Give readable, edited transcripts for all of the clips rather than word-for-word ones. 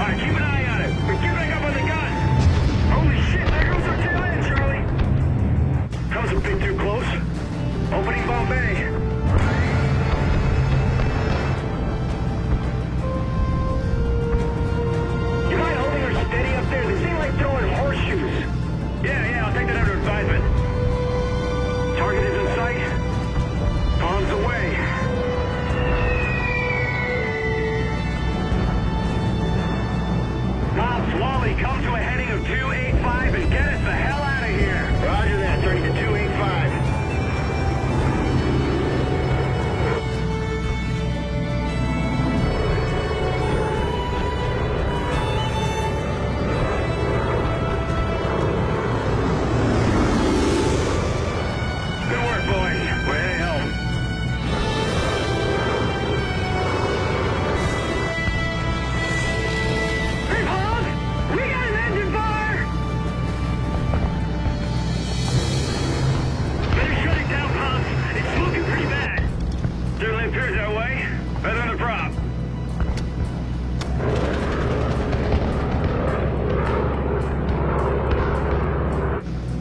Alright, keep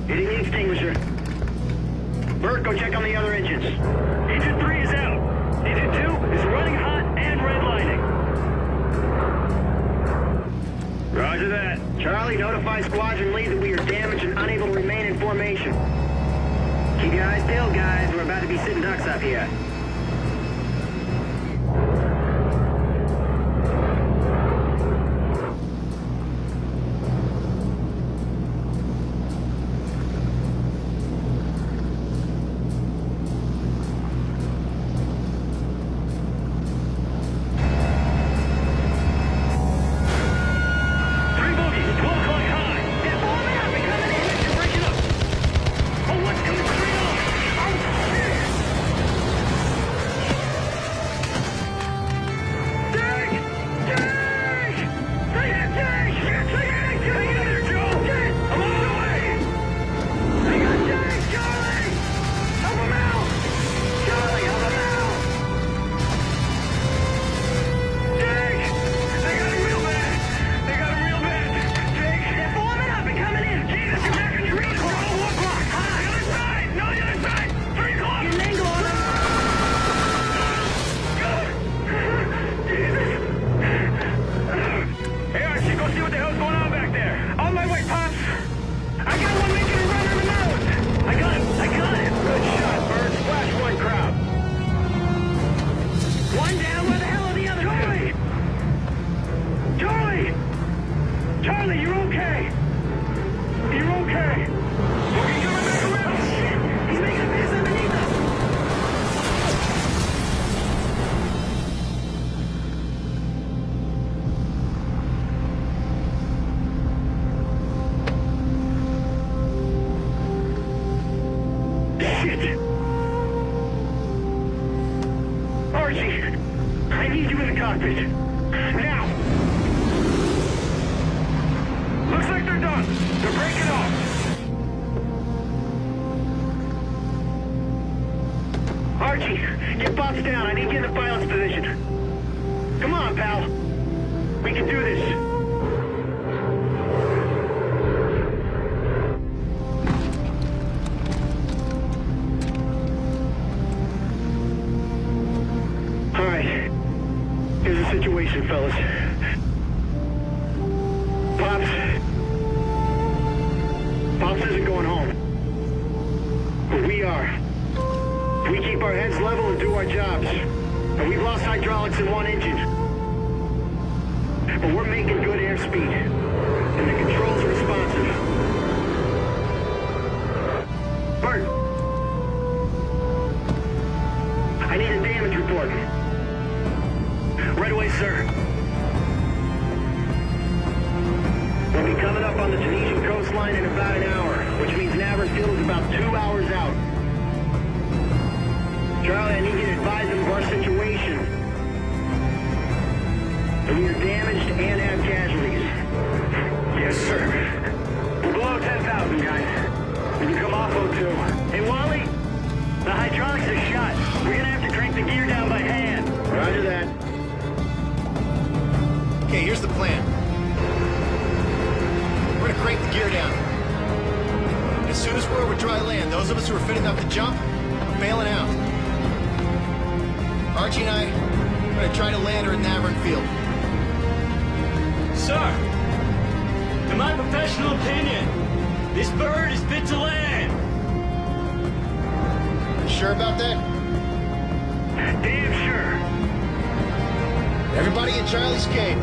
Hitting the extinguisher. Bert, go check on the other engines. Engine 3 is out. Engine 2 is running hot and redlining. Roger that. Charlie, notify Squadron Lead that we are damaged and unable to remain in formation. Keep your eyes peeled, guys. We're about to be sitting ducks up here. Fellas. Pops isn't going home. But we are. If we keep our heads level and do our jobs. And we've lost hydraulics in one engine. But we're making good airspeed. And the controls are responsive. Bert. I need a damage report. Right away, sir. We'll be coming up on the Tunisian coastline in about an hour, which means Navarfield is about 2 hours out. Charlie, I need you to advise them of our situation. That we are damaged and have casualties. Yes, sir. We're below 10,000, guys. We can come off O2. Hey, Wally, the hydraulics are shot. We're gonna have to crank the gear down by hand. Roger that. Okay, here's the plan. We're gonna crank the gear down. As soon as we're over dry land, those of us who are fit enough to jump are bailing out. Archie and I are gonna try to land her in Navarfield. Sir, in my professional opinion, this bird is fit to land. You sure about that? Damn sure. Everybody in Charlie's cave.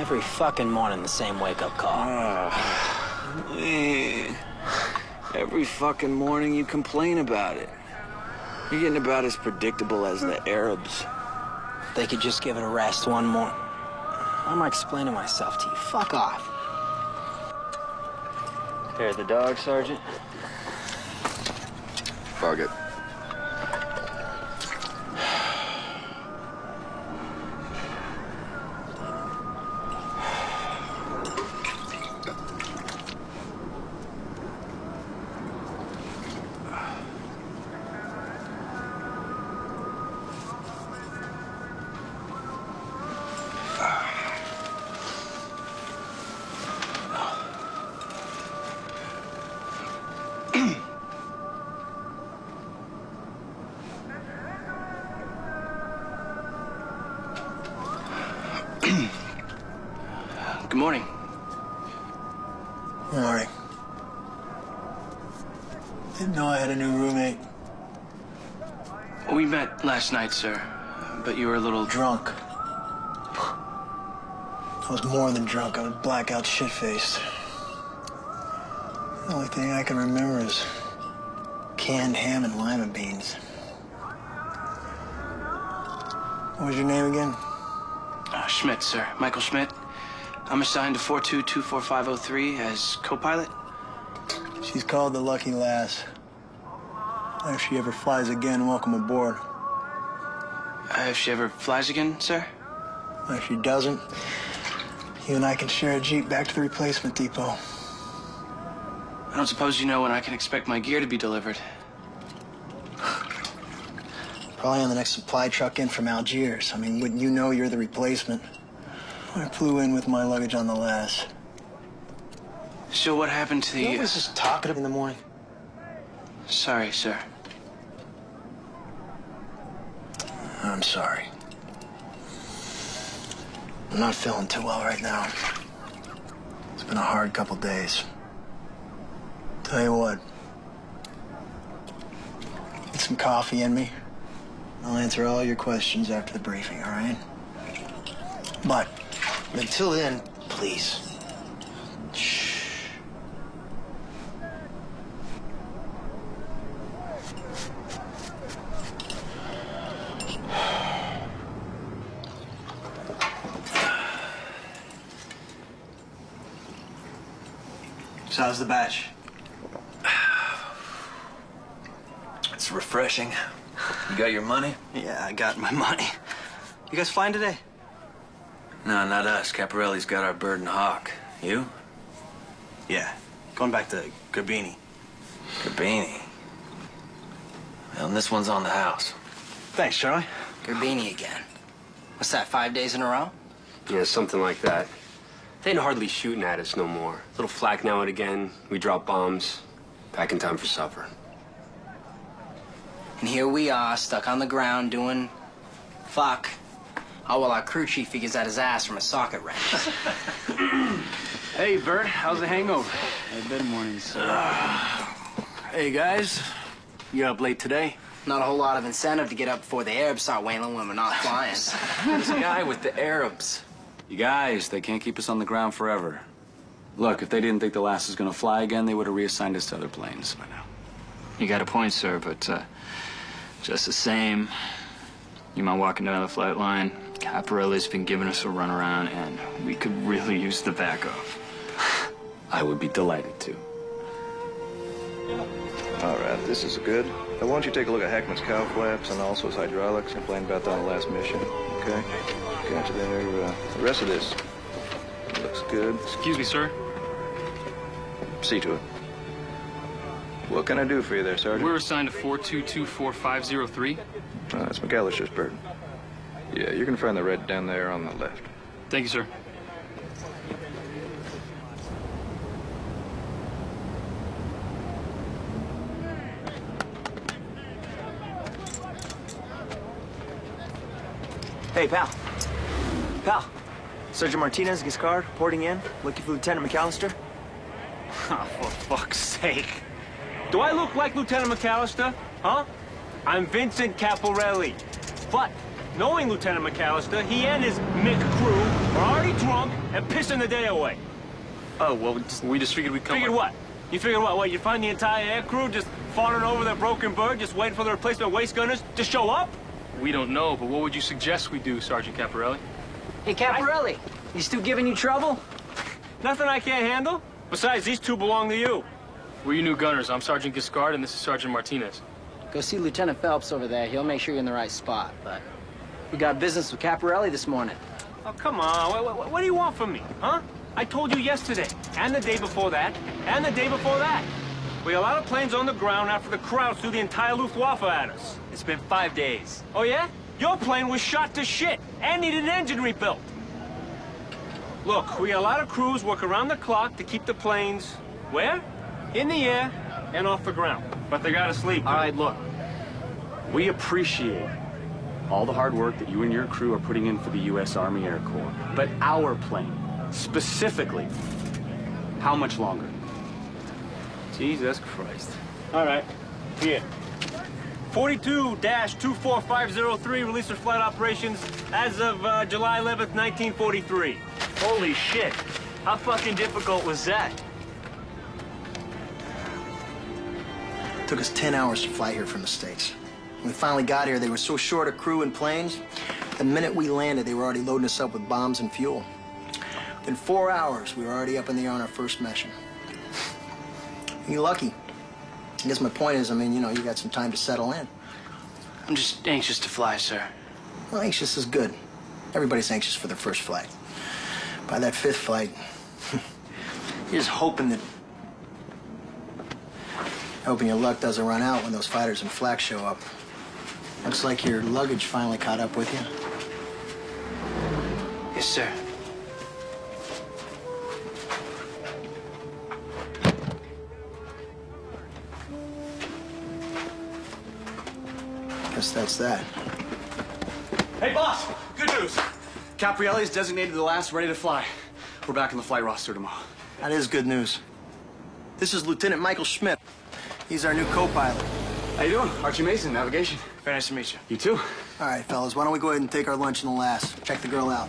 Every fucking morning, the same wake-up call. Every fucking morning you complain about it. You're getting about as predictable as the Arabs. They could just give it a rest one more. Why am I explaining myself to you? Fuck off. Here, the dog, Sergeant. Fuck it. Good morning. Good morning. Didn't know I had a new roommate. We met last night, sir, but you were a little Drunk. I was more than drunk. I was blackout shit-faced. The only thing I can remember is canned ham and lima beans. What was your name again? Schmidt, sir. Michael Schmidt. I'm assigned to 4224503 as co-pilot. She's called the Lucky Lass. If she ever flies again, welcome aboard. If she ever flies again, sir? If she doesn't, you and I can share a Jeep back to the replacement depot. I don't suppose you know when I can expect my gear to be delivered. Probably on the next supply truck in from Algiers. I mean, wouldn't you know you're the replacement? I flew in with my luggage on the Lass. So what happened to the... You always just talkative in the morning. Sorry, sir. I'm sorry. I'm not feeling too well right now. It's been a hard couple days. Tell you what. Get some coffee in me. I'll answer all your questions after the briefing, all right? But until then, please. Shh. So how's the batch? It's refreshing. You got your money? Yeah, I got my money. You guys flying today? No, not us. Caparelli's got our bird and hawk. You? Yeah, going back to Gabini. Gabini. Well, and this one's on the house. Thanks, Charlie. Garbini again. What's that, 5 days in a row? Yeah, something like that. They ain't hardly shooting at us no more. Little flak now and again. We drop bombs. Back in time for supper. And here we are, stuck on the ground doing... fuck. Oh, well, our crew chief figures out his ass from a socket wrench. Hey, Bert, how's the hangover? Good morning, sir. Hey, guys. You up late today? Not a whole lot of incentive to get up before the Arabs start whaling when we're not flying. This guy with the Arabs. You guys, they can't keep us on the ground forever. Look, if they didn't think the Lass was gonna fly again, they would have reassigned us to other planes by now. You got a point, sir, but just the same, you mind walking down the flight line? Caparelli's been giving us a runaround, and we could really use the back off. I would be delighted to. All right, this is good. Now, why don't you take a look at Hackman's cow flaps and also his hydraulics? Complained about that on the last mission. Okay? Got you there. The rest of this looks good. Excuse me, sir. See to it. What can I do for you there, Sergeant? We're assigned to 4224503. That's McAllister's bird. Yeah, you're gonna find the red down there on the left. Thank you, sir. Hey, pal. Pal. Sergeant Martinez, Giscard, reporting in. Looking for Lieutenant McAllister. Oh, for fuck's sake. Do I look like Lieutenant McAllister? Huh? I'm Vincent Caporelli. But, knowing Lieutenant McAllister, he and his Mick crew are already drunk and pissing the day away. Oh, well, we just figured we'd come... Figured what? You figure what, you find the entire air crew just fawning over their broken bird, just waiting for the replacement waist gunners to show up? We don't know, but what would you suggest we do, Sergeant Caporelli? Hey, Caporelli, he still giving you trouble? Nothing I can't handle. Besides, these two belong to you. We're your new gunners. I'm Sergeant Giscard, and this is Sergeant Martinez. Go see Lieutenant Phelps over there. He'll make sure you're in the right spot, but we got business with Caporelli this morning. Oh, come on. What do you want from me, huh? I told you yesterday, and the day before that, and the day before that. We got a lot of planes on the ground after the Krauts threw the entire Luftwaffe at us. It's been 5 days. Oh, yeah? Your plane was shot to shit and needed an engine rebuilt. Look, we got a lot of crews work around the clock to keep the planes, where? In the air and off the ground. But they gotta sleep. All right, look. We appreciate all the hard work that you and your crew are putting in for the U.S. Army Air Corps. But our plane, specifically, how much longer? Jesus Christ. All right, here. 42-24503, release for flight operations as of July 11th, 1943. Holy shit. How fucking difficult was that? It took us 10 hours to fly here from the States. When we finally got here, they were so short of crew and planes, the minute we landed, they were already loading us up with bombs and fuel. Within 4 hours, we were already up in the air on our first mission. You're lucky. I guess my point is, I mean, you know, you got some time to settle in. I'm just anxious to fly, sir. Well, anxious is good. Everybody's anxious for their first flight. By that 5th flight, you're just hoping your luck doesn't run out when those fighters in flak show up. Looks like your luggage finally caught up with you. Yes, sir. Guess that's that. Hey, boss! Good news! Caprielli's designated the last, ready to fly. We're back on the flight roster tomorrow. That is good news. This is Lieutenant Michael Schmidt. He's our new co-pilot. How you doing? Archie Mason, navigation. Very nice to meet you. You too. All right, fellas, why don't we go ahead and take our lunch in the last? Check the girl out.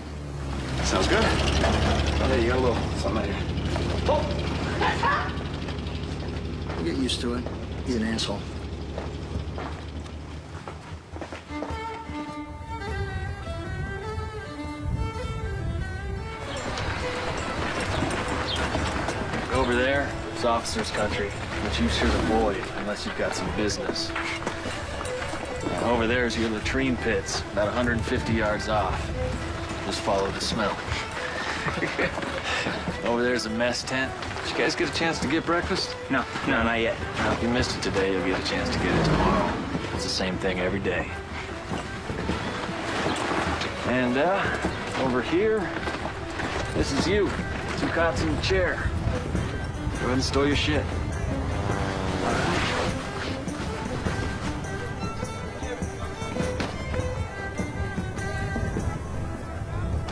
Sounds good. Oh, hey, you got a little something out here. Oh! We'll get used to it. He's an asshole. Over there, it's officer's country, which you should avoid unless you've got some business. Now, over there's your latrine pits, about 150 yards off. Just follow the smell. Over there's a mess tent. Did you guys get a chance to get breakfast? No, not yet. Now, if you missed it today, you'll get a chance to get it tomorrow. It's the same thing every day. And, over here, this is you. 2 cots and a chair. Go ahead and store your shit.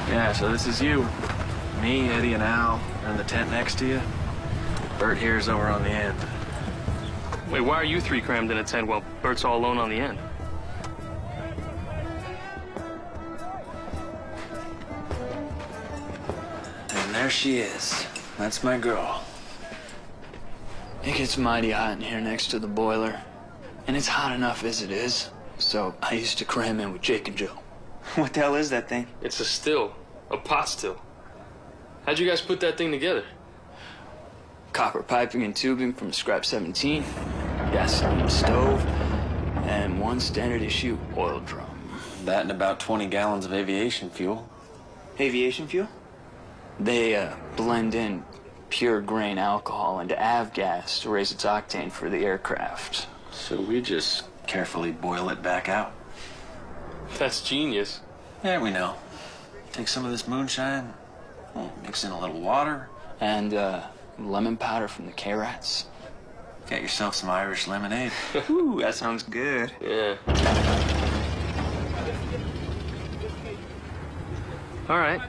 Yeah, so this is you. Me, Eddie, and Al are in the tent next to you. Bert here's over on the end. Wait, why are you 3 crammed in a tent while Bert's all alone on the end? And there she is. That's my girl. It gets mighty hot in here next to the boiler. And it's hot enough as it is. So I used to cram in with Jake and Joe. What the hell is that thing? It's a still. A pot still. How'd you guys put that thing together? Copper piping and tubing from scrap 17, gasoline stove, and 1 standard issue oil drum. That and about 20 gallons of aviation fuel. Aviation fuel? They blend in pure grain alcohol into avgas to raise its octane for the aircraft. So we just carefully boil it back out. That's genius. Yeah, we know. Take some of this moonshine, mix in a little water. And lemon powder from the K-Rats. Get yourself some Irish lemonade. Ooh, that sounds good. Yeah. All right.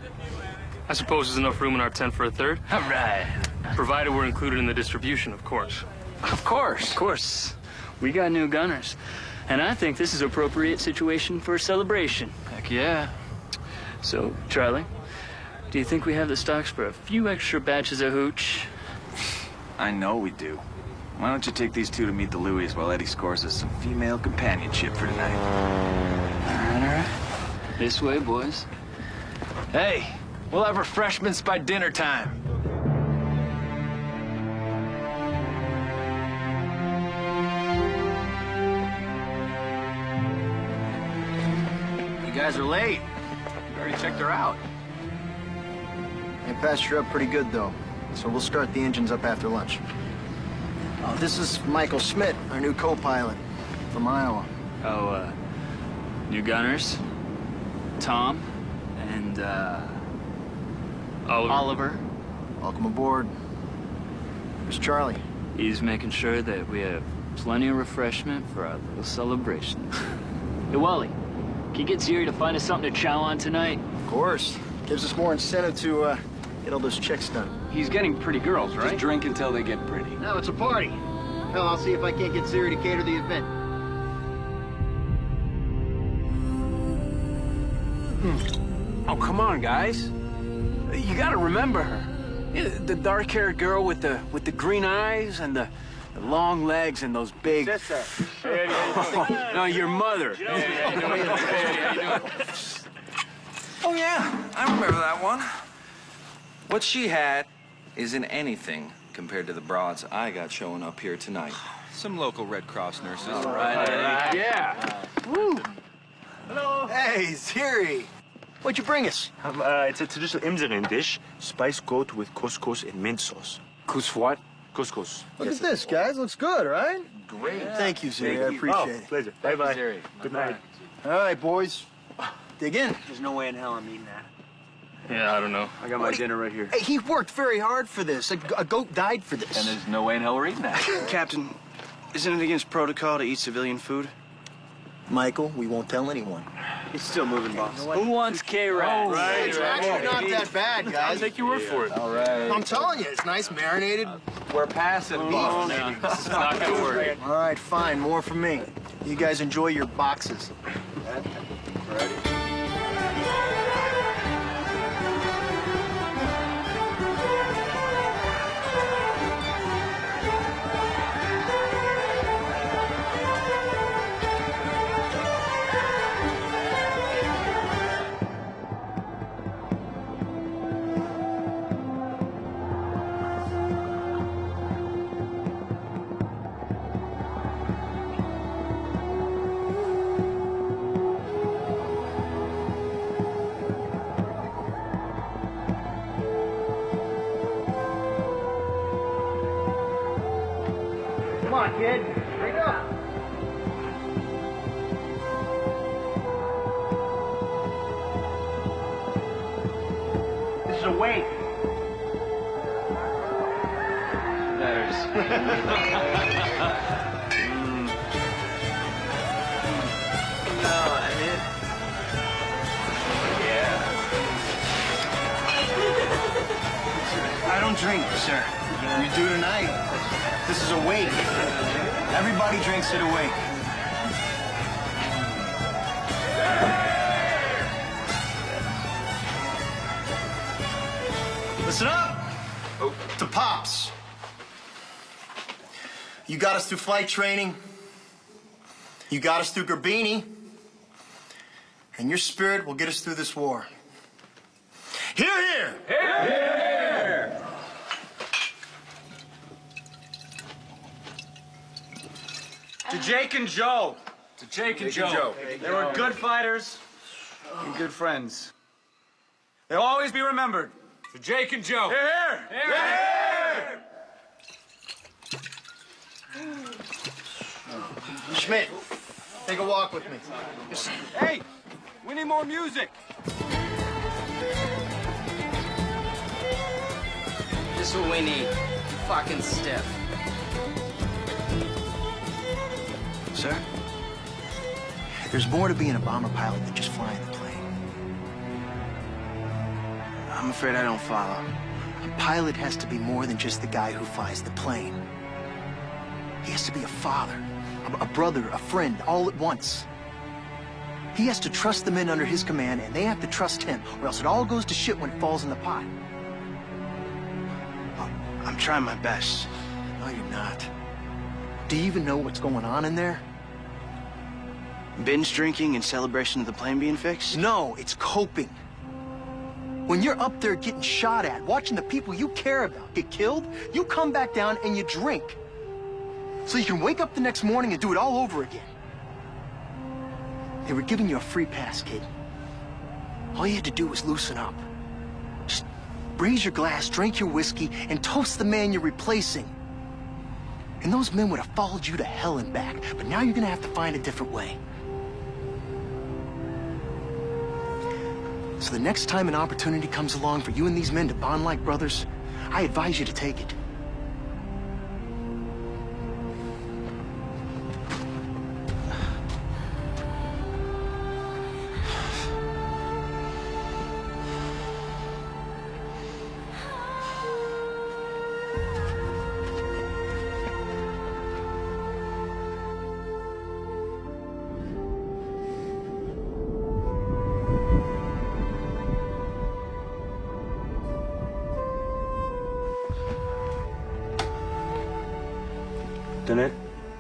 I suppose there's enough room in our tent for a third. All right. Provided we're included in the distribution, of course. Of course. Of course. We got new gunners. And I think this is an appropriate situation for a celebration. Heck yeah. So, Charlie, do you think we have the stocks for a few extra batches of hooch? I know we do. Why don't you take these two to meet the Louis while Eddie scores us some female companionship for tonight? All right. This way, boys. Hey, we'll have refreshments by dinner time. You guys are late. You already checked her out. They patched her up pretty good, though. So we'll start the engines up after lunch. Oh, this is Michael Schmidt, our new co-pilot from Iowa. Oh, new gunners. Tom and, Oliver. Welcome aboard. Where's Charlie? He's making sure that we have plenty of refreshment for our little celebration. Hey, Wally, can you get Ziri to find us something to chow on tonight? Of course. Gives us more incentive to, get all those chicks done. He's getting pretty girls, right? Just drink until they get pretty. No, it's a party. Hell, I'll see if I can't get Ziri to cater the event. Oh, come on, guys. You gotta remember her. Yeah, the dark-haired girl with the green eyes and the long legs and those big... No, your mother. Oh, yeah, I remember that one. What she had isn't anything compared to the broads I got showing up here tonight. Some local Red Cross nurses. All right. Yeah. Woo. Hello. Hey, Ziri. What'd you bring us? It's a traditional Imzeren dish, spice goat with couscous and mint sauce. Kus what? Couscous. Look at this, guys. Looks good, right? Great. Thank you, Ziri. I appreciate it. Pleasure. Bye-bye. Good night. All right, boys. Dig in. There's no way in hell I'm eating that. Yeah, I don't know. I got my dinner right here. Hey, he worked very hard for this. A goat died for this. And there's no way in hell we're eating that. Captain, isn't it against protocol to eat civilian food? Michael, we won't tell anyone. It's still moving, boss. Who wants K-Rats? It's actually not that bad, guys. I'll take your word for it. All right. I'm telling you, it's nice marinated. We're passing beef. No, this is not gonna work. All right, fine. More from me. You guys enjoy your boxes. Come on, kid. Wake up. This is a wake. I don't drink, sir. You do tonight. This is a wake. Everybody drinks at a wake. Listen up. To Pops. You got us through flight training. You got us through Garbini. And your spirit will get us through this war. Hear, hear! Hear, hear! To Jake and Joe. To Jake and Joe. They were good fighters and good friends. They'll always be remembered. To Jake and Joe. Here, here! Here, here! Schmidt, take a walk with me. Hey, we need more music. This is what we need. Fucking stiff. Sir? There's more to being a bomber pilot than just flying the plane. I'm afraid I don't follow. A pilot has to be more than just the guy who flies the plane. He has to be a father, a brother, a friend, all at once. He has to trust the men under his command, and they have to trust him, or else it all goes to shit when it falls in the pot. I'm trying my best. No, you're not. Do you even know what's going on in there? Binge drinking in celebration of the plane being fixed? No, it's coping. When you're up there getting shot at, watching the people you care about get killed, you come back down and you drink. So you can wake up the next morning and do it all over again. They were giving you a free pass, kid. All you had to do was loosen up. Just raise your glass, drink your whiskey, and toast the man you're replacing. And those men would have followed you to hell and back, but now you're gonna have to find a different way. So the next time an opportunity comes along for you and these men to bond like brothers, I advise you to take it.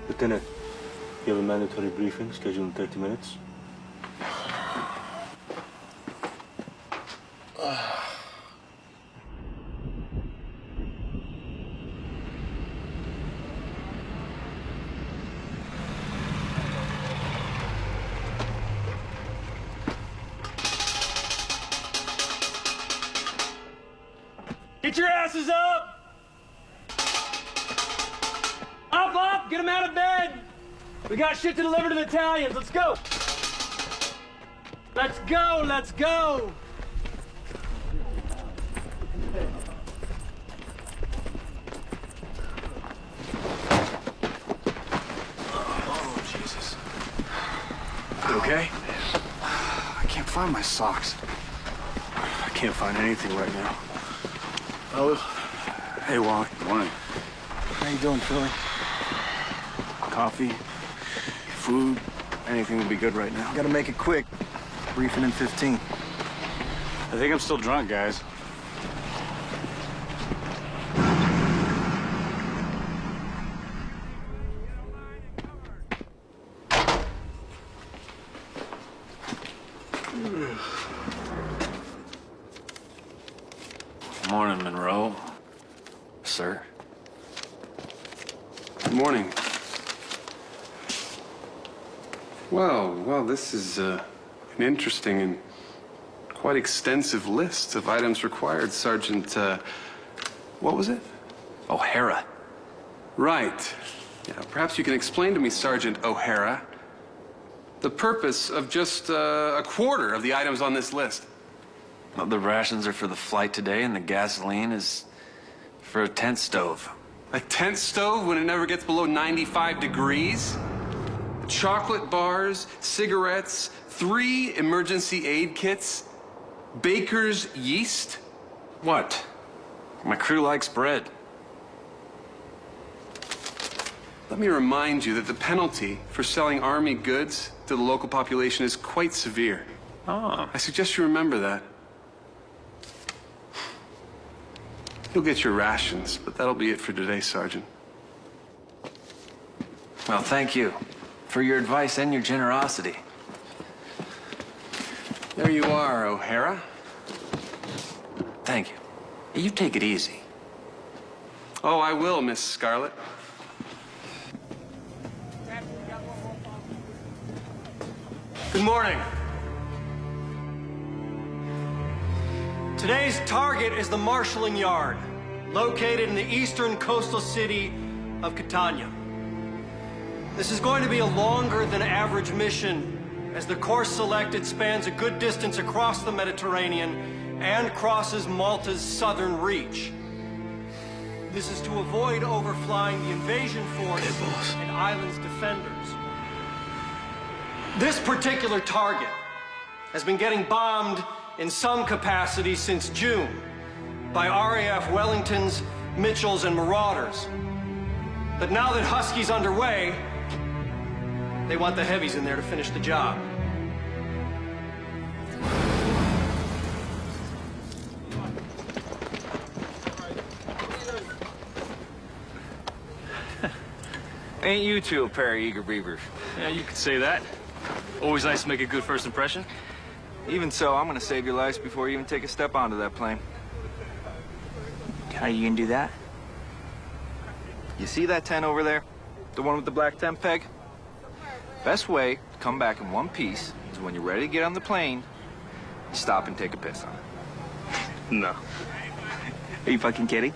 Lieutenant, you have a mandatory briefing scheduled in 30 minutes. Get your asses up! Up! Get them out of bed! We got shit to deliver to the Italians. Let's go! Let's go! Let's go! Oh, Jesus. You okay? I can't find my socks. I can't find anything right now. Oh. Hey, Wally. Morning. How you doing, Philly? Coffee, food, anything would be good right now. Gotta make it quick. Briefing in 15. I think I'm still drunk, guys. Morning, Monroe. Sir. Good morning. Well, this is an interesting and quite extensive list of items required, Sergeant, what was it? O'Hara. Right. Yeah, perhaps you can explain to me, Sergeant O'Hara, the purpose of just a quarter of the items on this list. Well, the rations are for the flight today, and the gasoline is for a tent stove. A tent stove when it never gets below 95 degrees? Chocolate bars, cigarettes, 3 emergency aid kits, baker's yeast? What? My crew likes bread. Let me remind you that the penalty for selling Army goods to the local population is quite severe. Oh. I suggest you remember that. You'll get your rations, but that'll be it for today, Sergeant. Well, thank you for your advice and your generosity. There you are, O'Hara. Thank you. You take it easy. Oh, I will, Miss Scarlett. Good morning. Today's target is the marshalling yard, located in the eastern coastal city of Catania. This is going to be a longer than average mission, as the course selected spans a good distance across the Mediterranean and crosses Malta's southern reach. This is to avoid overflying the invasion force and island's defenders. This particular target has been getting bombed in some capacity since June by RAF Wellingtons, Mitchells, and Marauders. But now that Husky's underway, they want the heavies in there to finish the job. Ain't you two a pair of eager beavers? Yeah, you could say that. Always nice to make a good first impression. Even so, I'm gonna save your lives before you even take a step onto that plane. How are you gonna do that? You see that tent over there? The one with the black tent peg? Best way to come back in one piece is when you're ready to get on the plane, you stop and take a piss on it. No. Are you fucking kidding?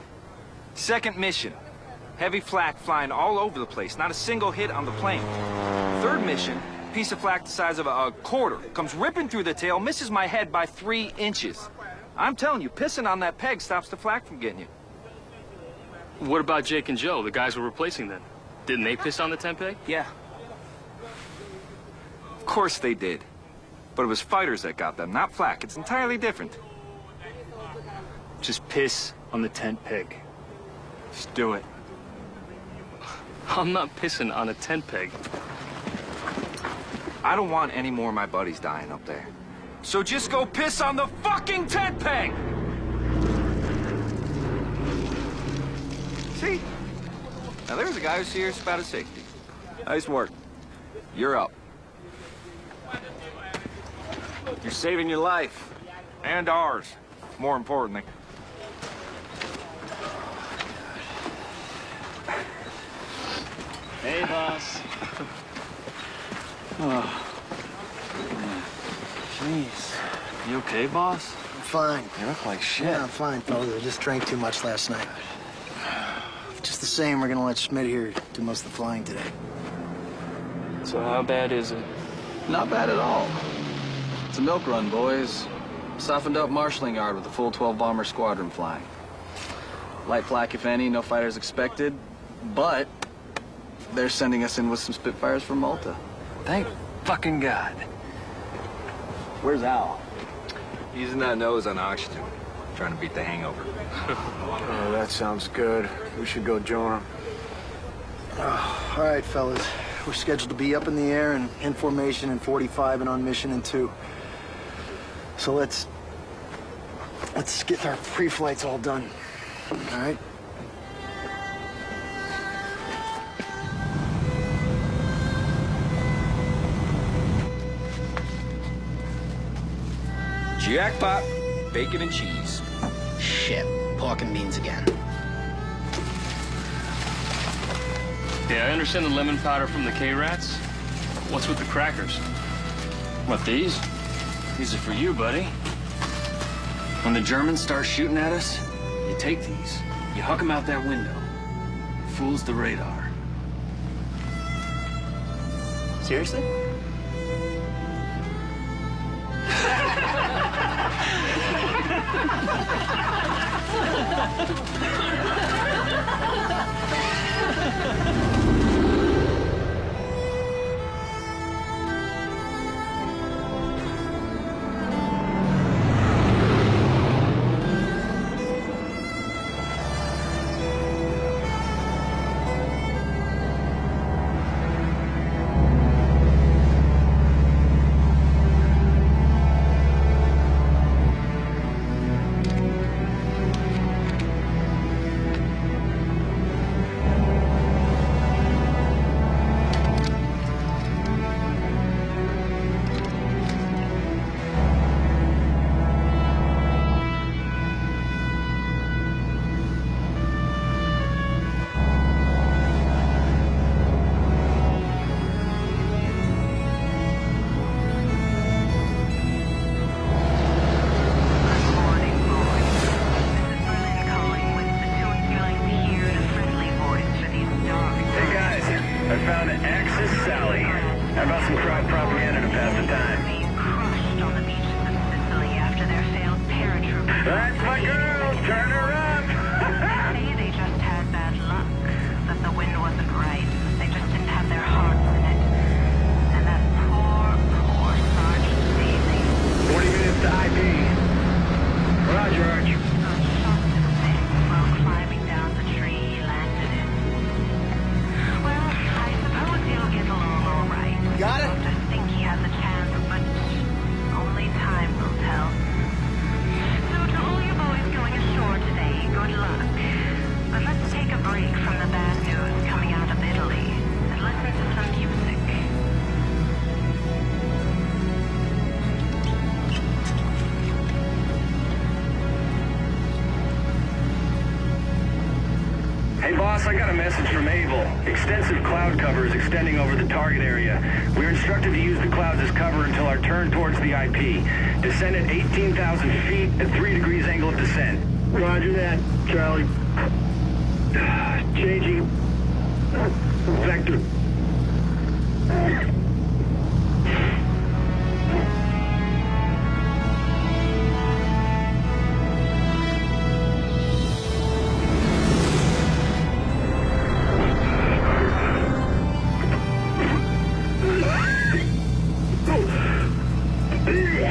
Second mission. Heavy flak flying all over the place, not a single hit on the plane. Third mission, piece of flak the size of a quarter, comes ripping through the tail, misses my head by 3 inches. I'm telling you, pissing on that peg stops the flak from getting you. What about Jake and Joe, the guys we're replacing then? Didn't they piss on the tent peg? Yeah. Of course they did. But it was fighters that got them, not flak. It's entirely different. Just piss on the tent peg. Just do it. I'm not pissing on a tent peg. I don't want any more of my buddies dying up there. So just go piss on the fucking tent peg! See? Now there's a guy who's serious about his safety. Nice work. You're up. You're saving your life. And ours, more importantly. Hey, boss. Oh. Jeez. You okay, boss? I'm fine. You look like shit. Yeah, I'm fine, fellas. I just drank too much last night. Just the same, we're gonna let Schmidt here do most of the flying today. So how bad is it? Not bad at all. It's a milk run, boys. Softened up marshalling yard with a full 12-bomber squadron flying. Light flak, if any, no fighters expected. But they're sending us in with some Spitfires from Malta. Thank fucking God. Where's Al? Using that nose on oxygen. Trying to beat the hangover. Oh, that sounds good. We should go join him. All right, fellas. We're scheduled to be up in the air and in formation in 45 and on mission in 2. So let's get our pre-flights all done. All right? Jackpot, bacon and cheese. Shit, pork and beans again. Yeah, I understand the lemon powder from the K-Rats. What's with the crackers? What, these? These are for you, buddy. When the Germans start shooting at us, you take these. You huck them out that window. Fools the radar. Seriously? Boss, I got a message from Able. Extensive cloud cover is extending over the target area. We're instructed to use the clouds as cover until our turn towards the IP. Descend at 18,000 feet at 3 degrees angle of descent. Roger that, Charlie. Changing vector.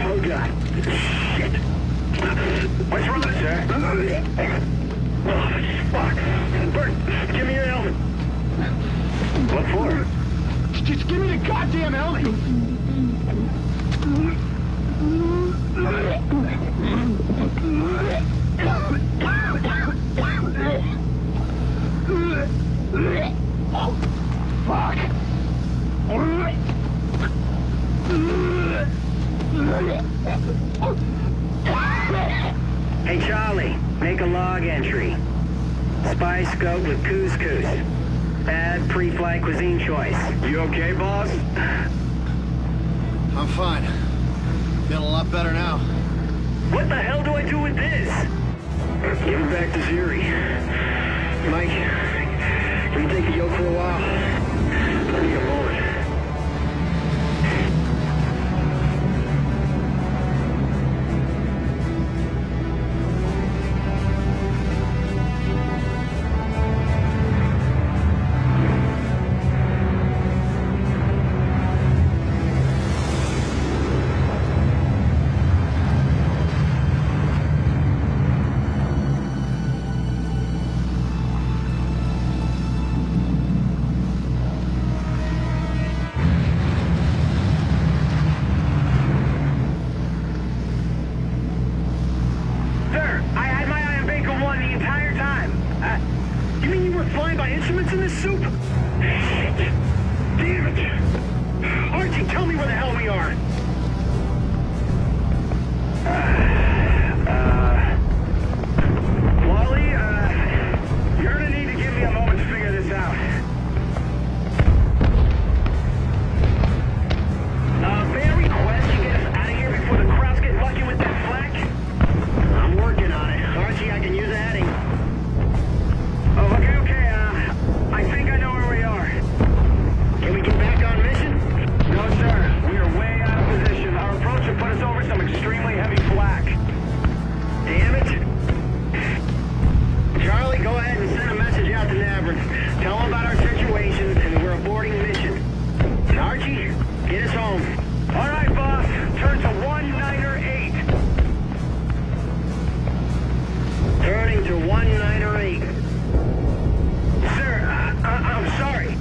Oh, God. Shit. What's wrong, sir? Oh, fuck. Bert, give me your helmet. What for? Just give me the goddamn helmet. Oh, fuck. Hey, Charlie, make a log entry. Spy scope with couscous. Add pre-flight cuisine choice. You okay, boss? I'm fine. Feeling a lot better now. What the hell do I do with this? Give it back to Zuri. Mike, can you take the yoke for a while? I need a moment. Flying by instruments in this soup? Shit. Damn it. Archie, tell me where the hell we are. Wally, you're gonna need to give me a moment to figure this out. May I request you get us out of here before the crowds get lucky with that flak? I'm working on it. Archie, I can use a heading. Oh, okay. I think I know where we are. Can we get back on mission? No, sir. We are way out of position. Our approach will put us over some extremely heavy flak. Damn it. Charlie, go ahead and send a message out to Navrin. Tell them about our situation and we're aborting the mission. And Archie, get us home. All right, boss. Turn to 198. Turning to 198. Sir, I'm sorry.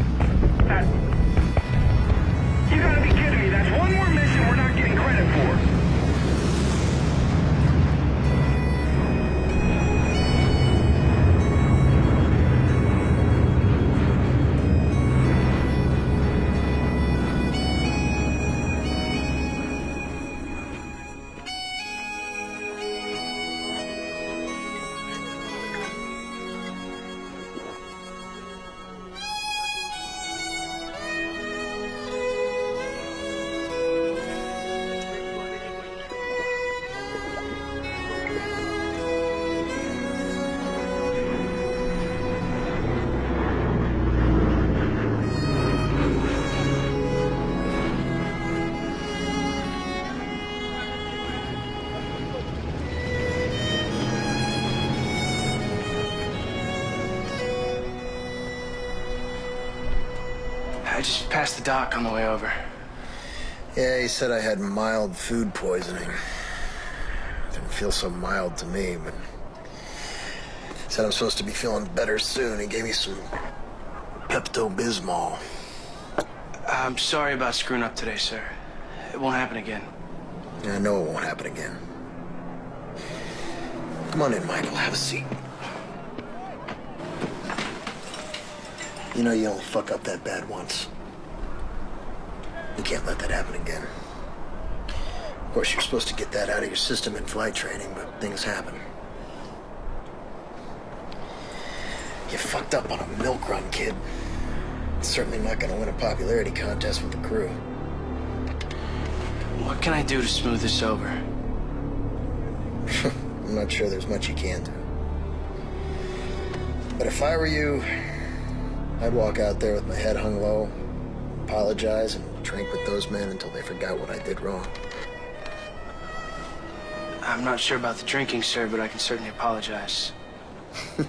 You gotta be kidding me. That's one more mission we're not getting credit for. I just passed the dock on the way over. Yeah, he said I had mild food poisoning. Didn't feel so mild to me, but said I'm supposed to be feeling better soon. He gave me some Pepto-Bismol. I'm sorry about screwing up today, sir. It won't happen again. I know it won't happen again. Come on in, Michael. Have a seat. You know you only fuck up that bad once. You can't let that happen again. Of course, you're supposed to get that out of your system in flight training, but things happen. You fucked up on a milk run, kid. Certainly not gonna win a popularity contest with the crew. What can I do to smooth this over? I'm not sure there's much you can do. But if I were you, I'd walk out there with my head hung low, apologize, and drink with those men until they forgot what I did wrong. I'm not sure about the drinking, sir, but I can certainly apologize. Well,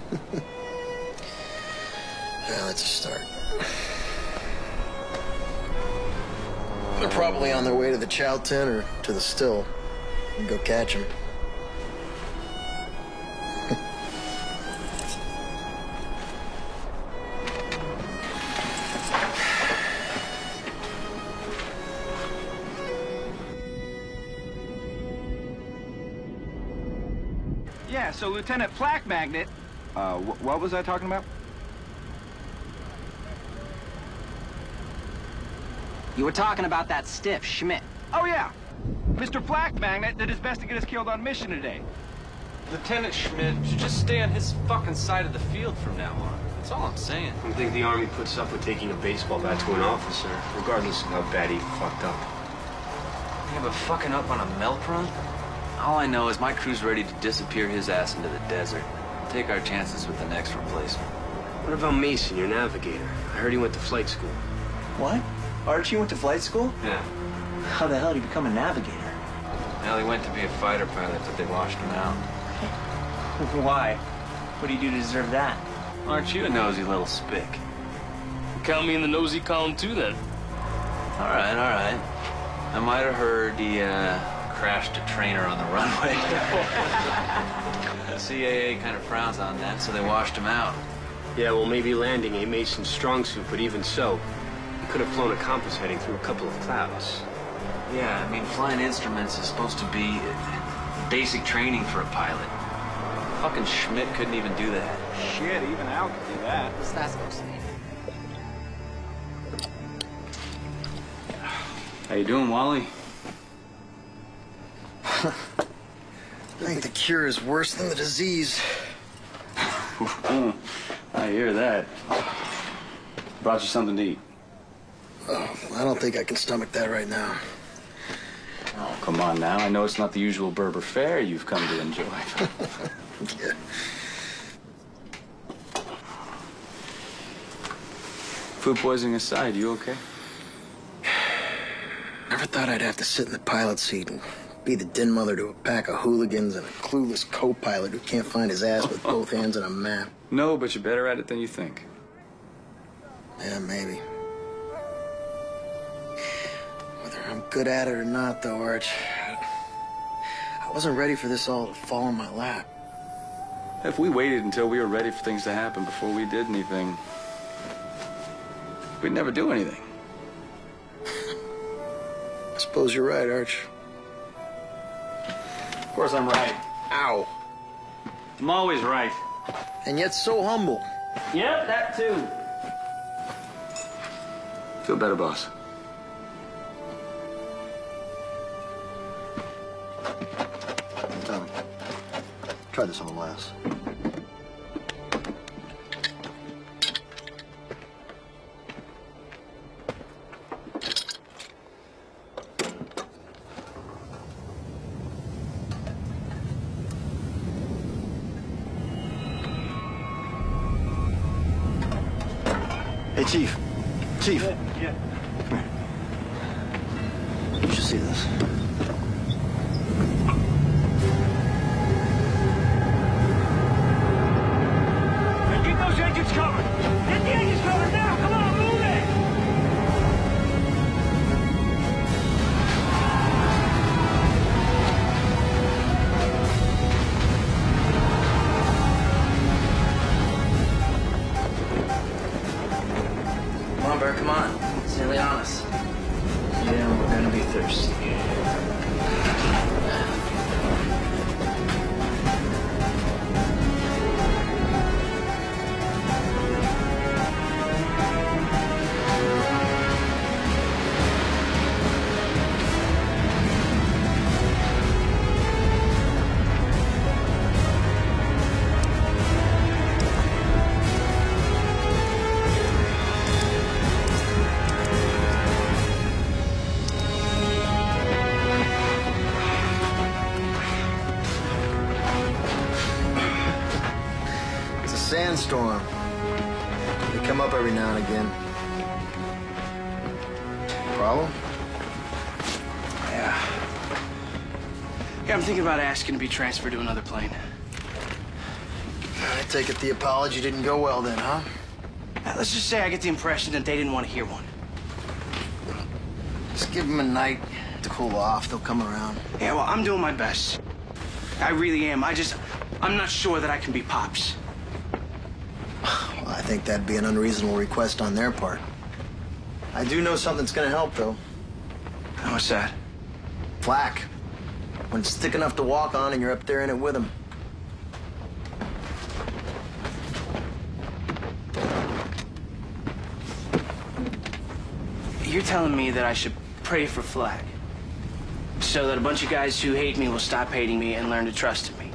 that's a start. They're probably on their way to the chow tin or to the still. You can go catch them. Yeah, so Lieutenant Plaque Magnet... what was I talking about? You were talking about that stiff, Schmidt. Oh, yeah. Mr. Plaque Magnet did his best to get us killed on mission today. Lieutenant Schmidt should just stay on his fucking side of the field from now on. That's all I'm saying. I think the Army puts up with taking a baseball bat to an officer, regardless of how bad he fucked up. Yeah, but fucking up on a milk run? All I know is my crew's ready to disappear his ass into the desert. Take our chances with the next replacement. What about Mason, your navigator? I heard he went to flight school. What? Archie went to flight school? Yeah. How the hell did he become a navigator? Well, he went to be a fighter pilot, but they washed him out. Why? What do you do to deserve that? Aren't you a nosy little spick? Count me in the nosy column too, then. All right, all right. I might have heard he, crashed a trainer on the runway. The CAA kind of frowns on that, so they washed him out. Yeah, well, maybe landing ain't Mason's strong suit, but even so, he could have flown a compass heading through a couple of clouds. Yeah, I mean, flying instruments is supposed to be basic training for a pilot. Fucking Schmidt couldn't even do that. Shit, even Al could do that. What's that supposed to mean? How you doing, Wally? I think the cure is worse than the disease. I hear that. Brought you something to eat. Oh, I don't think I can stomach that right now. Oh, come on now. I know it's not the usual Berber fare you've come to enjoy. Yeah. Food poisoning aside, you okay? Never thought I'd have to sit in the pilot seat and be the den mother to a pack of hooligans and a clueless co-pilot who can't find his ass with both hands on a map. No, but you're better at it than you think. Yeah, maybe. Whether I'm good at it or not, though, Arch, I wasn't ready for this all to fall in my lap. If we waited until we were ready for things to happen before we did anything, we'd never do anything. I suppose you're right, Arch. Of course I'm right. Ow. I'm always right. And yet so humble. Yep, that too. Feel better, boss. Tommy, try this on the last. Hey, Chief. Chief. Yeah. Come here. You should see this. Hey, get those engines covered! Get the engines covered now! Come on, move it! Come on, Bert, come on. Sincerely honest. Yeah, we're gonna be thirsty. sandstorm. They come up every now and again. Problem? Yeah. Yeah, I'm thinking about asking to be transferred to another plane. I take it the apology didn't go well then, huh? Let's just say I get the impression that they didn't want to hear one. Just give them a night to cool off. They'll come around. Yeah, well, I'm doing my best. I really am. I'm not sure that I can be Pops. Well, I think that'd be an unreasonable request on their part. I do know something's gonna help, though. What's that? Flak. When it's thick enough to walk on and you're up there in it with them. You're telling me that I should pray for Flag, so that a bunch of guys who hate me will stop hating me and learn to trust in me.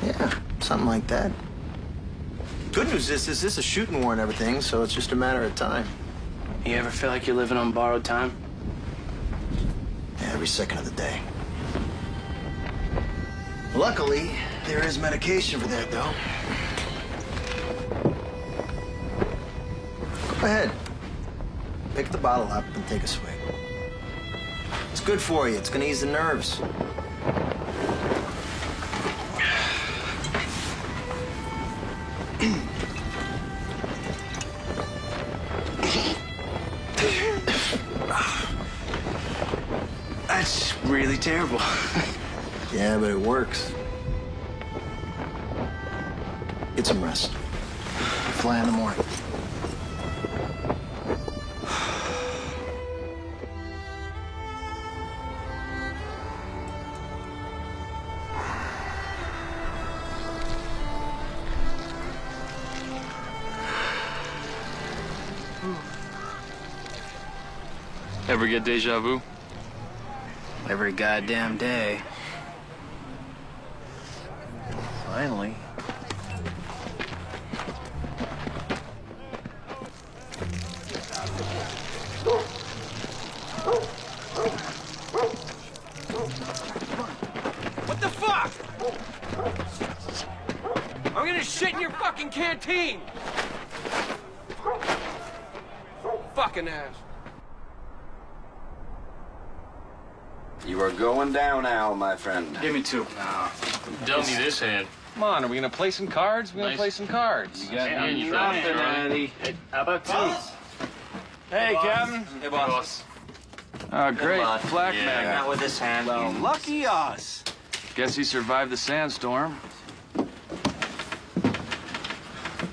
Yeah, something like that. Good news is this is a shooting war and everything, so it's just a matter of time. You ever feel like you're living on borrowed time? Yeah, every second of the day. Luckily, there is medication for that, though. Go ahead. Pick the bottle up and take a swig. It's good for you. It's gonna ease the nerves. That's really terrible. Yeah, but it works. Get some rest. Fly in the morning. Ever get deja vu? Every goddamn day. Finally. What the fuck? I'm gonna shit in your fucking canteen! Fucking ass. You are going down, Al, my friend. Give me two. Nah. Dealt me this hand. Come on, are we gonna play some cards? We're gonna play some cards. You got nothing, Eddie. How about two? Hey, Captain. Hey, boss. Oh, great. Flak magnet. Not with this hand. Well, lucky us. Guess he survived the sandstorm.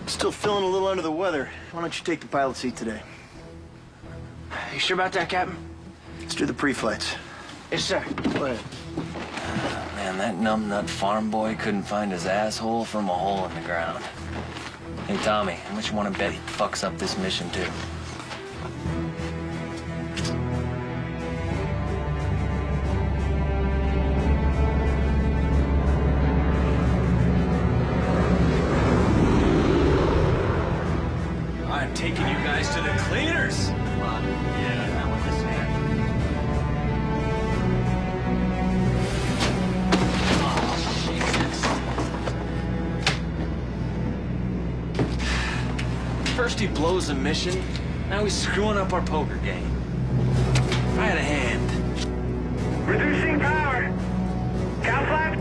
Still feeling a little under the weather. Why don't you take the pilot seat today? You sure about that, Captain? Let's do the pre-flights. Yes, sir. Go ahead. Man, that numbnut farm boy couldn't find his asshole from a hole in the ground. Hey, Tommy, how much you want to bet he fucks up this mission, too? I'm taking you guys to the cleaners. Yeah, not with this hand. First he blows the mission, now he's screwing up our poker game. If I had a hand. Reducing power. Cow flap.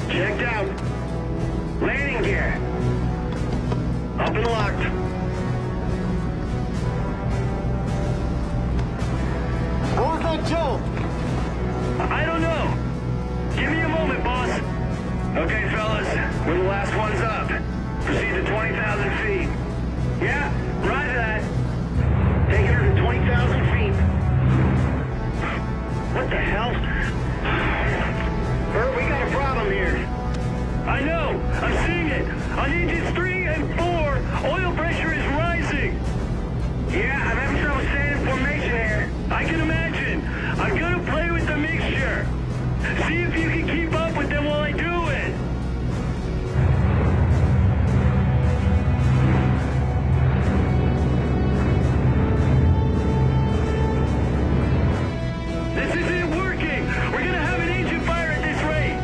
Checked out. Landing gear. Up and locked. What was that jolt? I don't know. Give me a moment, boss. Okay, fellas. We're the last ones up. Proceed to 20,000 feet. Yeah, roger that. Taking her to 20,000 feet. What the hell? Bert, we got a problem here. I know. I'm seeing it. On engines 3 and 4, oil pressure is rising. Yeah, I'm having trouble staying in formation here. I can imagine. I'm gonna play with the mixture. See if you can keep up with them while I do it. This isn't working. We're gonna have an engine fire at this rate.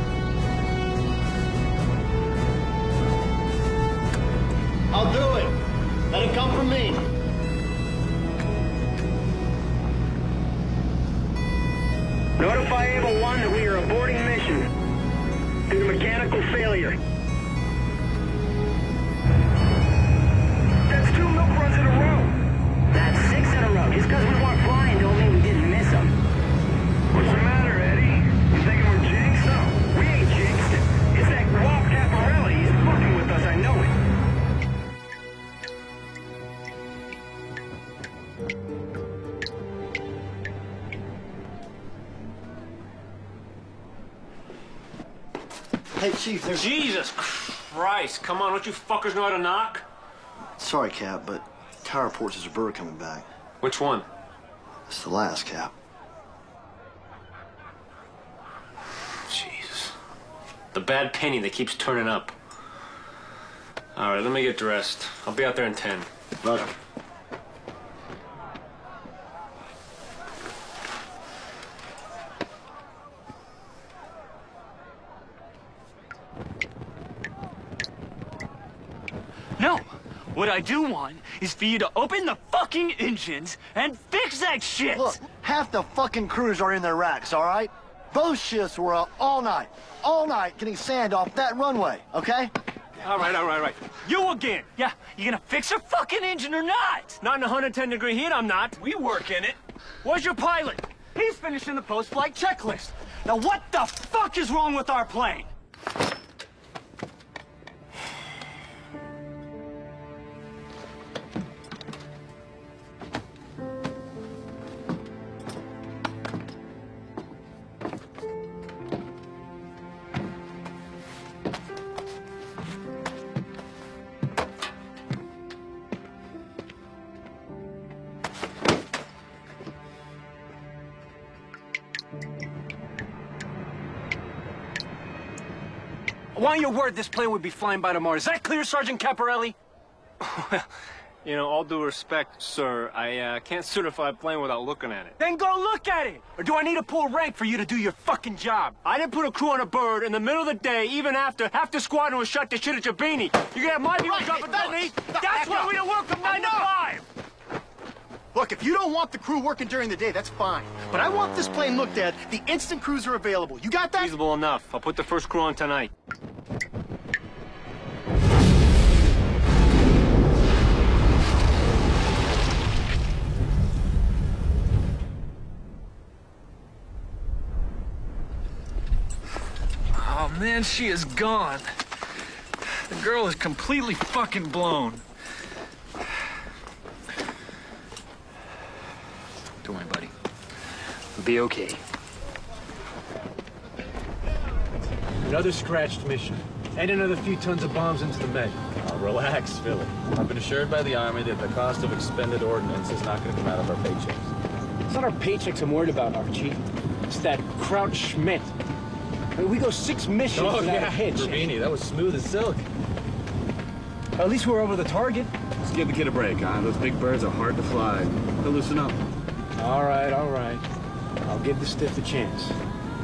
Notify Able 1 that we are aborting mission due to mechanical failure. That's 2 milk runs in a row. That's 6 in a row. Just because we weren't flying don't mean we didn't miss them. What's the matter, Eddie? You thinking we're jinxed? No, we ain't jinxed. It's that Walt Caparelli. He's fucking with us, I know it. Hey, Chief, there's... Jesus Christ. Come on, don't you fuckers know how to knock? Sorry, Cap, but tower reports there's a bird coming back. Which one? It's the last, Cap. Jesus. The bad penny that keeps turning up. All right, let me get dressed. I'll be out there in 10. Roger. No! What I do want is for you to open the fucking engines and fix that shit! Look, half the fucking crews are in their racks, all right? Those shifts were up all night getting sand off that runway, okay? All right. You again. Yeah, you gonna fix a fucking engine or not? Not in 110-degree heat, I'm not. We work in it. Where's your pilot? He's finishing the post-flight checklist. Now what the fuck is wrong with our plane? I want your word this plane would be flying by tomorrow. Is that clear, Sergeant Caparelli? You know, all due respect, sir, I can't certify a plane without looking at it. Then go look at it! Or do I need to pull rank for you to do your fucking job? I didn't put a crew on a bird in the middle of the day, even after half the squadron was shut to shit at Jabini. You gonna have my people dropping dead me? That's why we don't work from 9 to 5! Look, if you don't want the crew working during the day, that's fine. But I want this plane looked at the instant crews are available. You got that? Feasible enough. I'll put the first crew on tonight. Oh, man, she is gone. The girl is completely fucking blown. Don't worry, buddy. We'll be okay. Another scratched mission. And another few tons of bombs into the Med. Relax, Philly. I've been assured by the Army that the cost of expended ordnance is not going to come out of our paychecks. It's not our paychecks I'm worried about, Archie. It's that Kraut Schmidt. I mean, we go 6 missions without a hitch. Rubini, that was smooth as silk. At least we're over the target. Let's give the kid a break, huh? Those big birds are hard to fly. They'll loosen up. All right. I'll give the stiff a chance.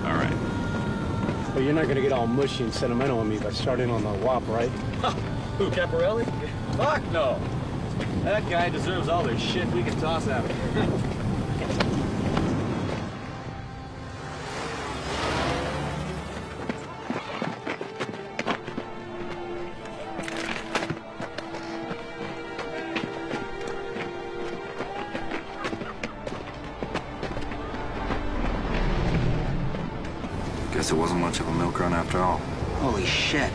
All right. But you're not gonna get all mushy and sentimental on me by starting on the WAP, right? Who, Caparelli? Fuck no. That guy deserves all the shit we can toss at him. Guess it wasn't much of a milk run after all. Holy shit.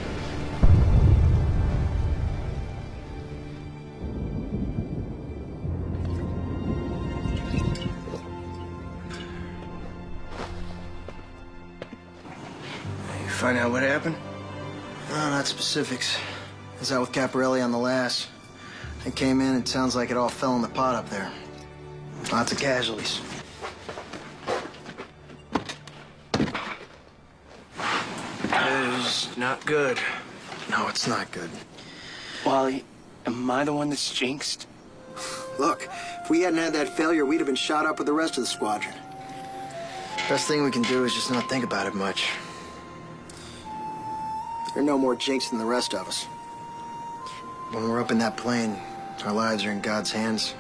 You find out what happened? No, not specifics. I was out with Caparelli on the last. I came in, it sounds like it all fell in the pot up there. Lots of casualties. It's not good. No, it's not good. Wally, am I the one that's jinxed? Look, if we hadn't had that failure, we'd have been shot up with the rest of the squadron. Best thing we can do is just not think about it much. You're no more jinxed than the rest of us. When we're up in that plane, our lives are in God's hands.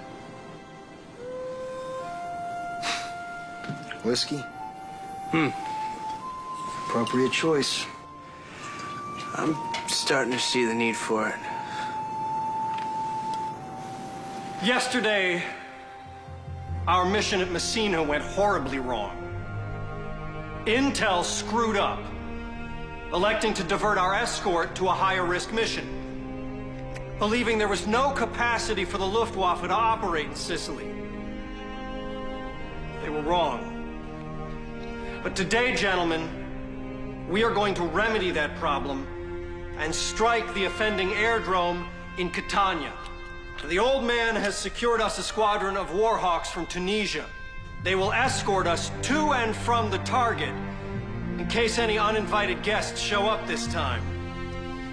Whiskey? Appropriate choice. I'm starting to see the need for it. Yesterday, our mission at Messina went horribly wrong. Intel screwed up, electing to divert our escort to a higher-risk mission, believing there was no capacity for the Luftwaffe to operate in Sicily. They were wrong. But today, gentlemen, we are going to remedy that problem and strike the offending airdrome in Catania. The old man has secured us a squadron of Warhawks from Tunisia. They will escort us to and from the target in case any uninvited guests show up this time.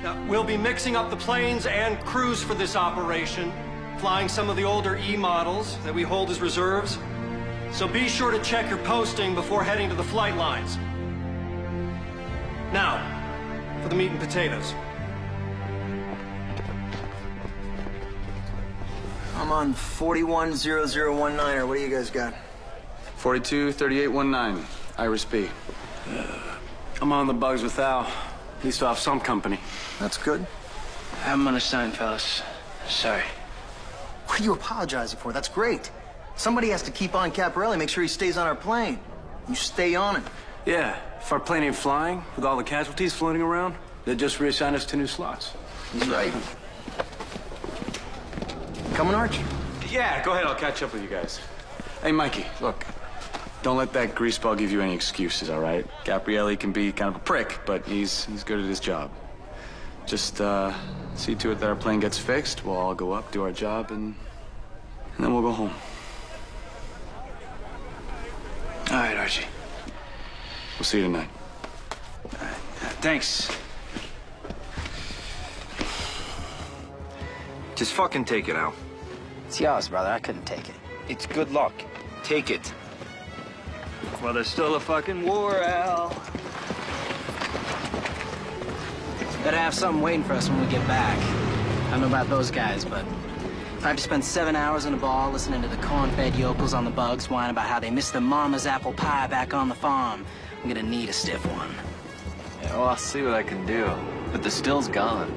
Now, we'll be mixing up the planes and crews for this operation, flying some of the older E models that we hold as reserves. So be sure to check your posting before heading to the flight lines. Now, for the meat and potatoes. I'm on 410019, or what do you guys got? 423819, Iris B. I'm on the bugs with Al. At least I'll have some company. That's good. I'm unassigned, fellas. Sorry. What are you apologizing for? That's great. Somebody has to keep on Caporelli, make sure he stays on our plane. You stay on him. Yeah, if our plane ain't flying, with all the casualties floating around, they'll just reassign us to new slots. He's right. Coming, Arch? Yeah, go ahead. I'll catch up with you guys. Hey, Mikey, look. Don't let that greaseball give you any excuses, all right? Gabrielli can be kind of a prick, but he's good at his job. Just see to it that our plane gets fixed. We'll all go up, do our job, and then we'll go home. All right, Archie. We'll see you tonight. Thanks. Just fucking take it, Al. It's yours, brother. I couldn't take it. It's good luck. Take it. Well, there's still a fucking war, Al. Better have something waiting for us when we get back. I don't know about those guys, but if I have to spend 7 hours in a bar listening to the corn-fed yokels on the bugs whine about how they missed their mama's apple pie back on the farm, I'm gonna need a stiff one. Yeah, well, I'll see what I can do. But the still's gone.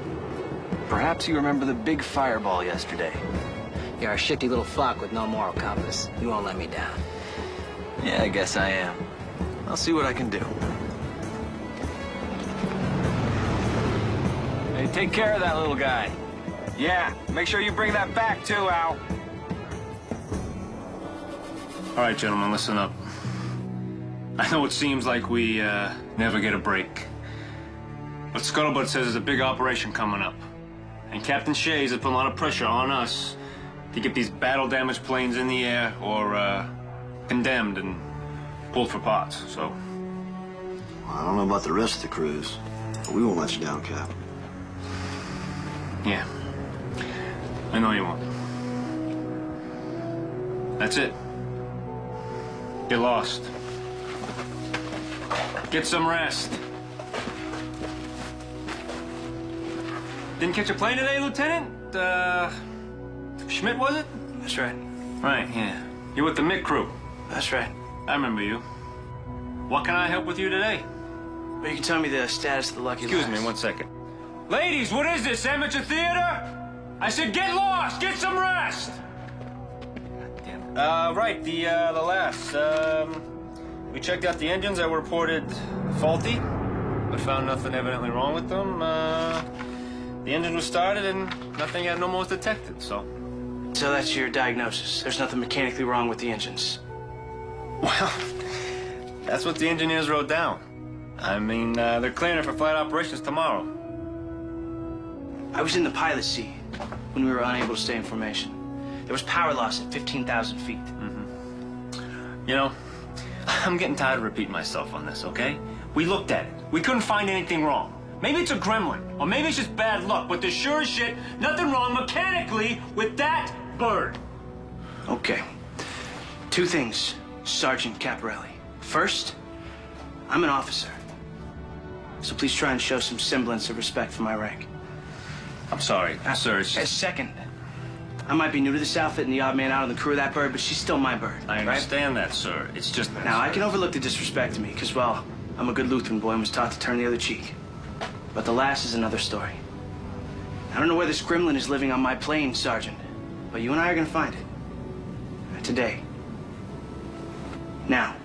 Perhaps you remember the big fireball yesterday. You're a shifty little fuck with no moral compass. You won't let me down. Yeah, I guess I am. I'll see what I can do. Hey, take care of that little guy. Yeah, make sure you bring that back too, Al. All right, gentlemen, listen up. I know it seems like we never get a break. But Scuttlebutt says there's a big operation coming up. And Captain Shays has put a lot of pressure on us to get these battle-damaged planes in the air or condemned and pulled for parts, so... Well, I don't know about the rest of the crews, but we won't let you down, Cap. Yeah. I know you won't. That's it. Get lost. Get some rest. Didn't catch a plane today, Lieutenant? Schmidt, was it? That's right. Right, yeah. You're with the MIG crew. That's right. I remember you. What can I help with you today? Well, you can tell me the status of the Lucky Excuse Lass. me, 1 second. Ladies, what is this, amateur theater? I said get lost, get some rest! Right, the Lass. We checked out the engines that were reported faulty, but found nothing evidently wrong with them. The engine was started and nothing abnormal was detected, so... So that's your diagnosis. There's nothing mechanically wrong with the engines. Well, that's what the engineers wrote down. I mean, they're clearing it for flight operations tomorrow. I was in the pilot seat when we were unable to stay in formation. There was power loss at 15,000 feet. You know, I'm getting tired of repeating myself on this, okay? We looked at it. We couldn't find anything wrong. Maybe it's a gremlin, or maybe it's just bad luck, but there's sure as shit nothing wrong mechanically with that bird. Okay. 2 things, Sergeant Caporelli. First, I'm an officer. So please try and show some semblance of respect for my rank. I'm sorry, sir. Second, I might be new to this outfit and the odd man out on the crew of that bird, but she's still my bird. I understand that, sir. It's just that. Now, I can overlook the disrespect to me, because, well, I'm a good Lutheran boy and was taught to turn the other cheek. But the last is another story. I don't know where this gremlin is living on my plane, Sergeant, but you and I are gonna find it. Today. Now.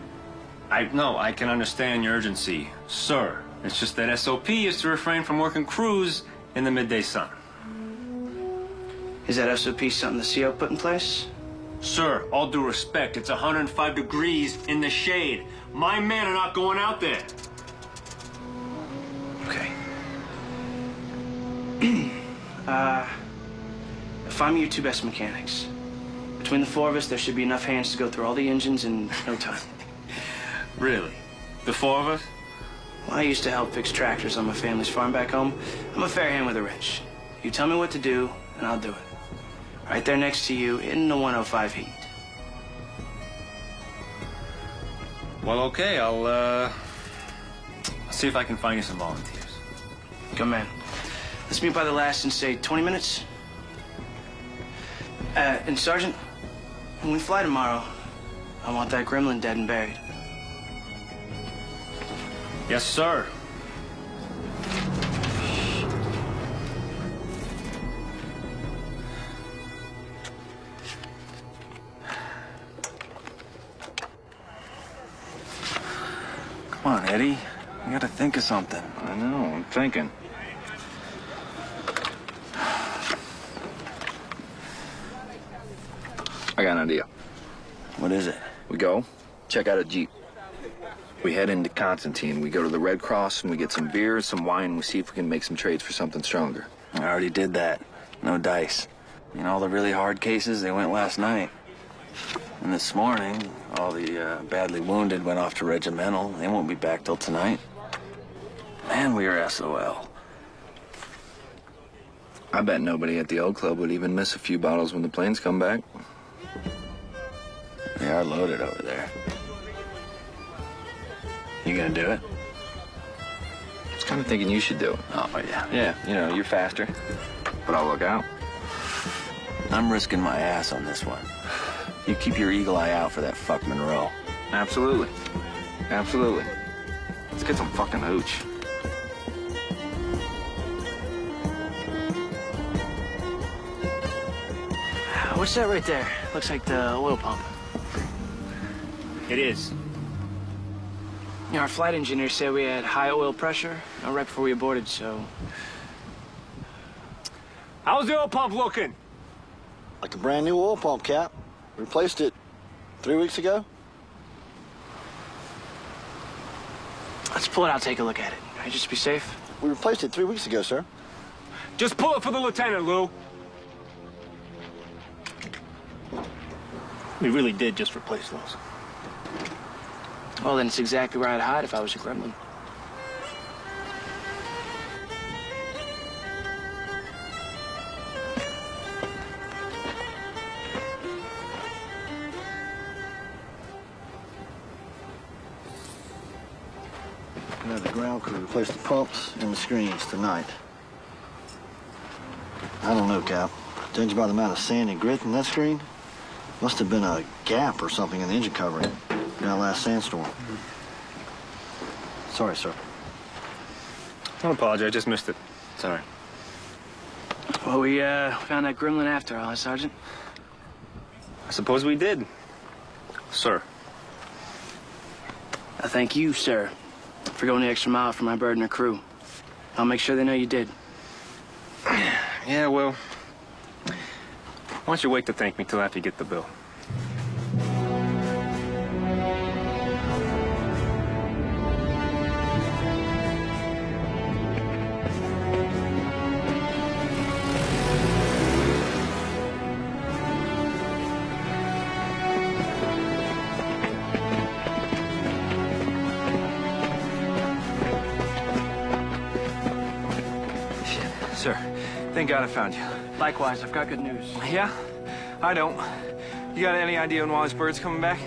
I can understand your urgency, sir. It's just that SOP is to refrain from working crews in the midday sun. Is that SOP something the CO put in place? Sir, all due respect, it's 105 degrees in the shade. My men are not going out there. Okay. Find me your two best mechanics. Between the four of us, there should be enough hands to go through all the engines in no time. Really? The four of us? Well, I used to help fix tractors on my family's farm back home. I'm a fair hand with a wrench. You tell me what to do, and I'll do it. Right there next to you in the 105 heat. Well, okay, I'll see if I can find you some volunteers. Good man. Let's meet by the last in, say, 20 minutes. And Sergeant, when we fly tomorrow, I want that gremlin dead and buried. Yes, sir. Come on, Eddie. You gotta think of something. I know, I'm thinking. I got an idea. What is it? We go, check out a Jeep. We head into Constantine. We go to the Red Cross and we get some beer and some wine and we see if we can make some trades for something stronger. I already did that. No dice. You know, all the really hard cases, they went last night. And this morning, all the badly wounded went off to regimental. They won't be back till tonight. Man, we are SOL. I bet nobody at the old club would even miss a few bottles when the planes come back. They are loaded over there. You gonna do it? I was kind of thinking you should do it. Oh, yeah. Yeah, you know, you're faster. But I'll look out. I'm risking my ass on this one. You keep your eagle eye out for that fuck Monroe. Absolutely. Absolutely. Let's get some fucking hooch. What's that right there? Looks like the oil pump. It is. You know, our flight engineer said we had high oil pressure right before we aborted, so... How's the oil pump looking? Like a brand new oil pump, Cap. We replaced it 3 weeks ago. Let's pull it out, take a look at it. All right, just be safe. We replaced it 3 weeks ago, sir. Just pull it for the lieutenant, Lou. We really did just replace those. Well, then it's exactly where I'd hide if I was a gremlin. We had the ground crew replace the pumps and the screens tonight. I don't know, Cap. Judging by the amount of sand and grit in that screen, must have been a gap or something in the engine covering in that last sandstorm. Sorry, sir. Don't apologize, I just missed it. Sorry. Well, we found that gremlin after all, huh, Sergeant? I suppose we did. Sir. I thank you, sir, for going the extra mile for my bird and her crew. I'll make sure they know you did. Yeah, well, why don't you wait to thank me till after you get the bill? Sir, thank God I found you. Likewise, I've got good news. Yeah? I don't. You got any idea when Wally's bird's coming back?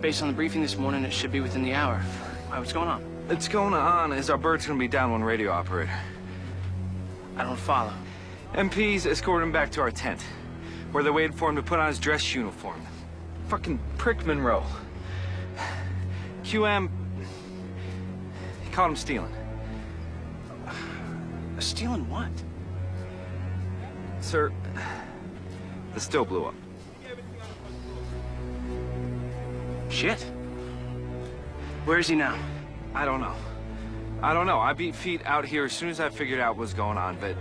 Based on the briefing this morning, it should be within the hour. What's going on? What's going on is our bird's gonna be down one radio operator. I don't follow. MPs escorted him back to our tent. where they're waiting for him to put on his dress uniform. Fucking prick Monroe. QM... He caught him stealing. Stealing what? Sir, the still blew up. Shit. Where is he now? I don't know. I beat feet out here as soon as I figured out what was going on, but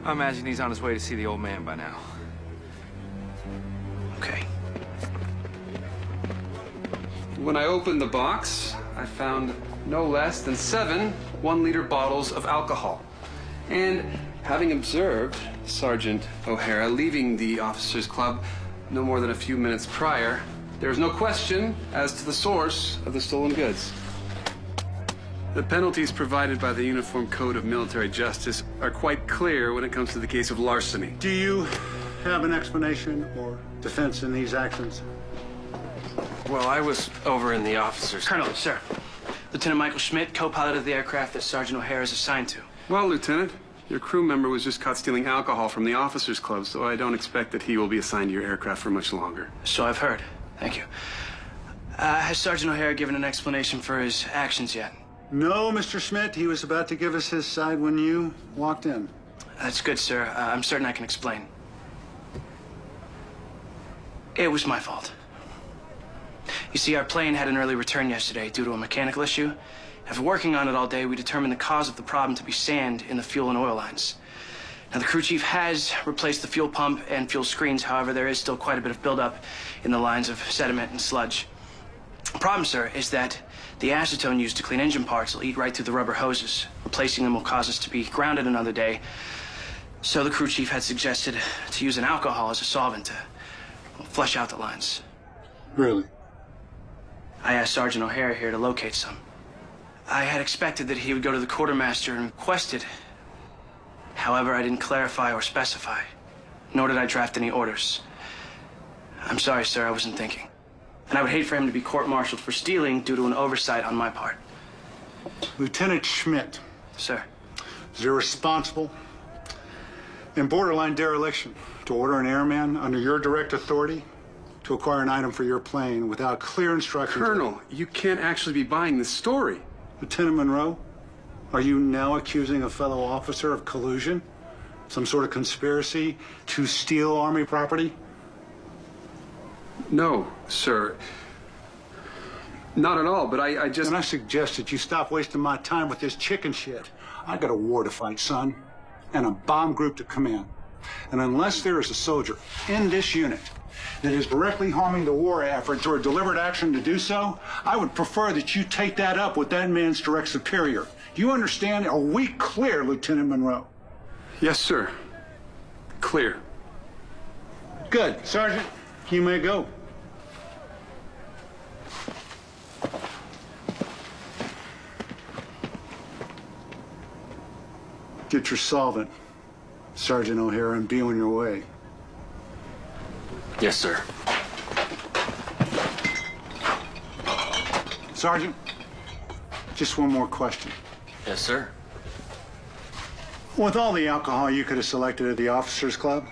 I imagine he's on his way to see the old man by now. Okay. When I opened the box, I found no less than 7 one-liter bottles of alcohol. And having observed Sergeant O'Hara leaving the Officers Club no more than a few minutes prior, there is no question as to the source of the stolen goods. The penalties provided by the Uniform Code of Military Justice are quite clear when it comes to the case of larceny. Do you have an explanation or defense in these actions? Well, I was over in the officers. Colonel, sir. Lieutenant Michael Schmidt, co-pilot of the aircraft that Sergeant O'Hara is assigned to. Well, Lieutenant, your crew member was just caught stealing alcohol from the Officers Club, so I don't expect that he will be assigned to your aircraft for much longer. So I've heard. Thank you. Has Sergeant O'Hara given an explanation for his actions yet? No, Mr. Schmidt. He was about to give us his side when you walked in. That's good, sir. I'm certain I can explain. It was my fault. You see, our plane had an early return yesterday due to a mechanical issue. After working on it all day, we determined the cause of the problem to be sand in the fuel and oil lines. Now, the crew chief has replaced the fuel pump and fuel screens. However, there is still quite a bit of buildup in the lines of sediment and sludge. The problem, sir, is that the acetone used to clean engine parts will eat right through the rubber hoses. Replacing them will cause us to be grounded another day. So the crew chief had suggested to use an alcohol as a solvent to flush out the lines. Really? I asked Sergeant O'Hara here to locate some. I had expected that he would go to the quartermaster and request it. However, I didn't clarify or specify, nor did I draft any orders. I'm sorry, sir, I wasn't thinking. And I would hate for him to be court-martialed for stealing due to an oversight on my part. Lieutenant Schmidt. Sir. Is irresponsible and borderline dereliction to order an airman under your direct authority to acquire an item for your plane without clear instructions. Colonel, you can't actually be buying this story. Lieutenant Monroe, are you now accusing a fellow officer of collusion? Some sort of conspiracy to steal Army property? No, sir. Not at all, but I just... And I suggest that you stop wasting my time with this chicken shit. I got a war to fight, son, and a bomb group to command. And unless there is a soldier in this unit that is directly harming the war effort or a deliberate action to do so, I would prefer that you take that up with that man's direct superior. You understand? Are we clear, Lieutenant Monroe? Yes, sir. Clear. Good. Sergeant, you may go. Get your solvent, Sergeant O'Hara, and be on your way. Yes, sir. Sergeant, just one more question. Yes, sir. With all the alcohol you could have selected at the Officers Club,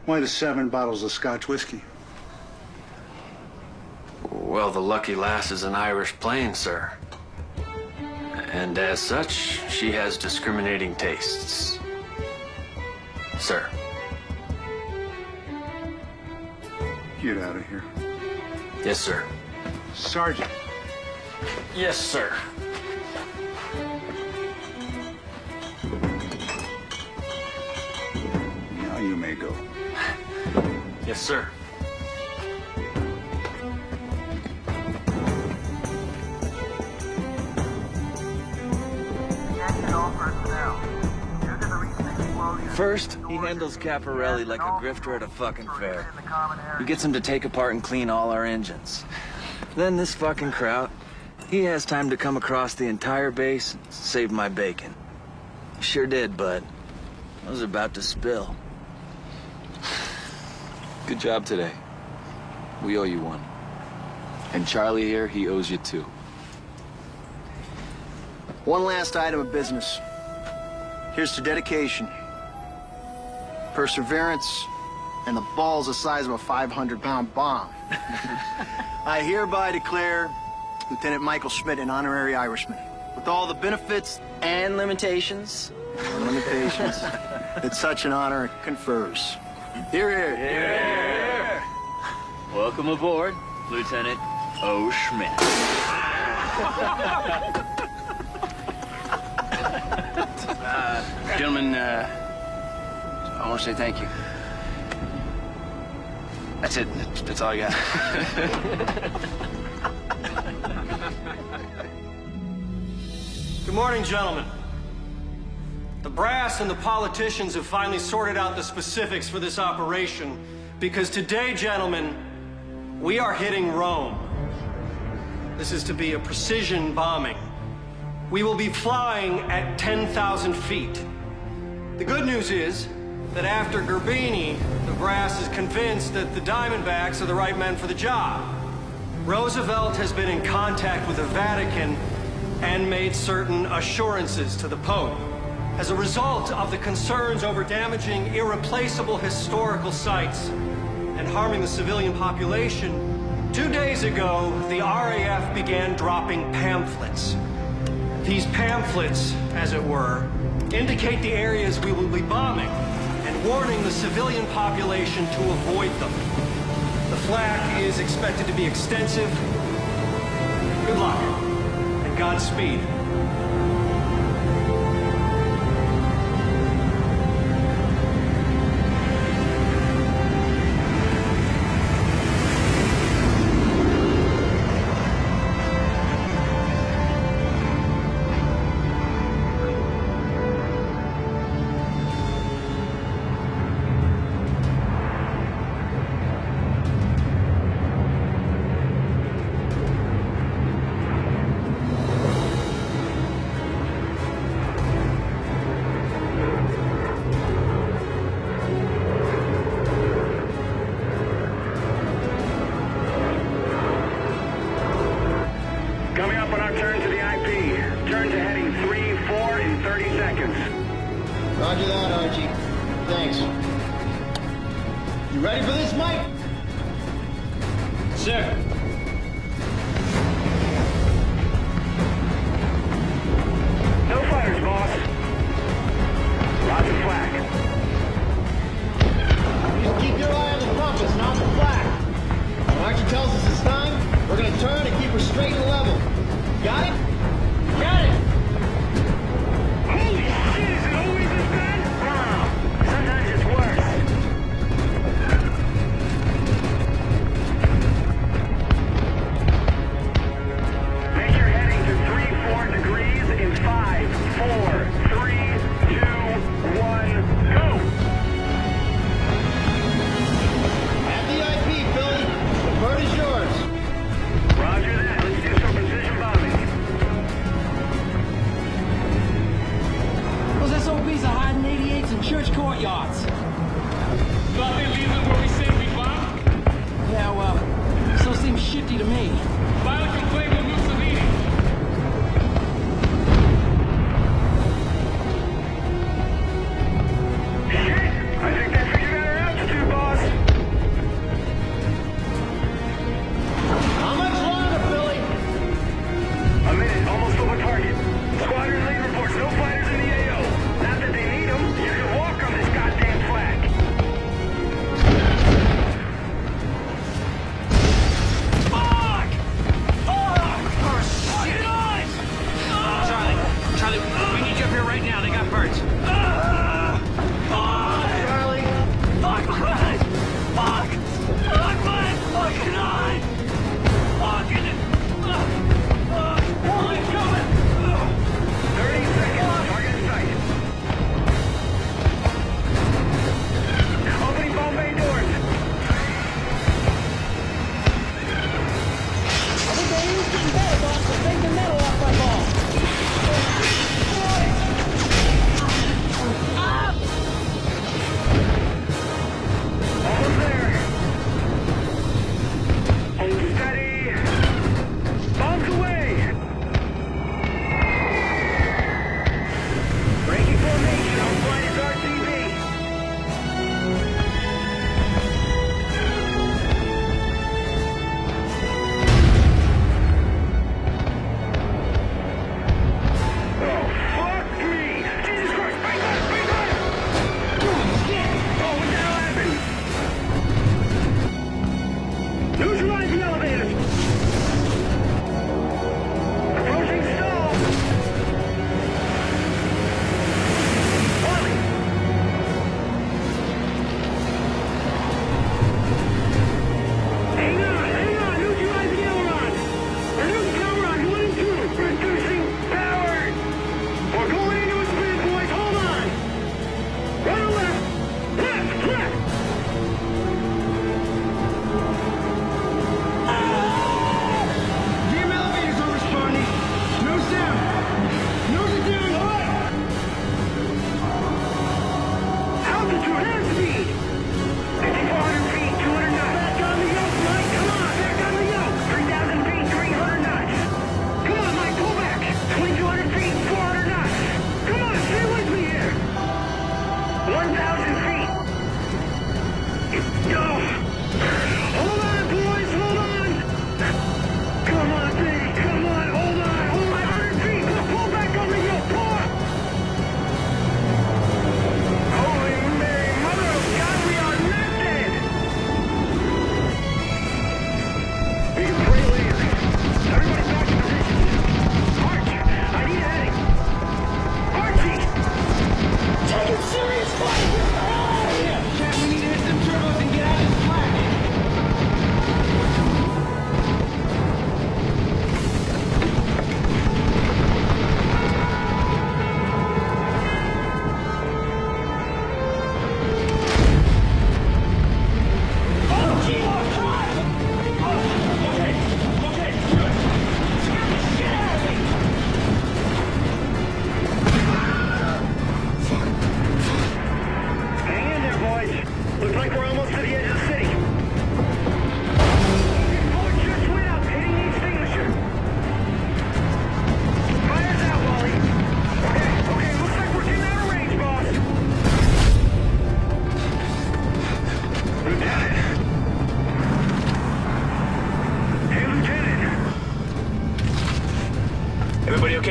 why the 7 bottles of Scotch whiskey? Well, the Lucky Lass is an Irish plane, sir. And as such, she has discriminating tastes. Sir. Get out of here. Yes, sir. Sergeant. Yes, sir. Now you may go. Yes, sir. First, he handles Caporelli like a grifter at a fucking fair. He gets him to take apart and clean all our engines. Then this fucking Kraut, he has time to come across the entire base and save my bacon. He sure did, but I was about to spill. Good job today. We owe you one. And Charlie here, he owes you 2. One last item of business. Here's to dedication, perseverance, and the ball's the size of a 500-pound bomb. I hereby declare Lieutenant Michael Schmidt an honorary Irishman, with all the benefits And limitations. that such an honor confers. Hear, hear. Yeah. Welcome aboard, Lieutenant O. Schmidt. Gentlemen, I want to say thank you. That's it. That's all I got. Good morning, gentlemen. The brass and the politicians have finally sorted out the specifics for this operation because today, gentlemen, we are hitting Rome. This is to be a precision bombing. We will be flying at 10,000 feet. The good news is that after Gerbini, the brass is convinced that the Diamondbacks are the right men for the job. Roosevelt has been in contact with the Vatican and made certain assurances to the Pope. As a result of the concerns over damaging irreplaceable historical sites and harming the civilian population, 2 days ago, the RAF began dropping pamphlets. These pamphlets, as it were, indicate the areas we will be bombing and warning the civilian population to avoid them. The flak is expected to be extensive. Good luck and Godspeed. Coming up on our turn to the IP. Turn to heading 3-4 in 30 seconds. Roger that, Archie. Thanks. You ready for this, Mike? Sir. No fighters, boss. Lots of flak. Just keep your eye on the compass, not the flag. When Archie tells us it's time, we're gonna turn and keep her straight and level. Got it? Got it! Holy shit, is it always this bad? Wow. Sometimes it's worse. Make your heading to 3-4 degrees in 5, 4, 3, 2, 1, go! At the IP, Philly. The bird is yours. Roger that. Let's do some precision bombing. Those SOBs are hiding 88s in church courtyards. Thought they'd leave us where we say we bomb? Yeah, well, so seems shifty to me. File a complaint with Mussolini. Shit! I think they figured out our altitude, boss. How much longer, Philly? A minute, almost over target. Squadron lead reports no fighters in the AO. Not that they need them. You can walk on this goddamn flag. Fuck!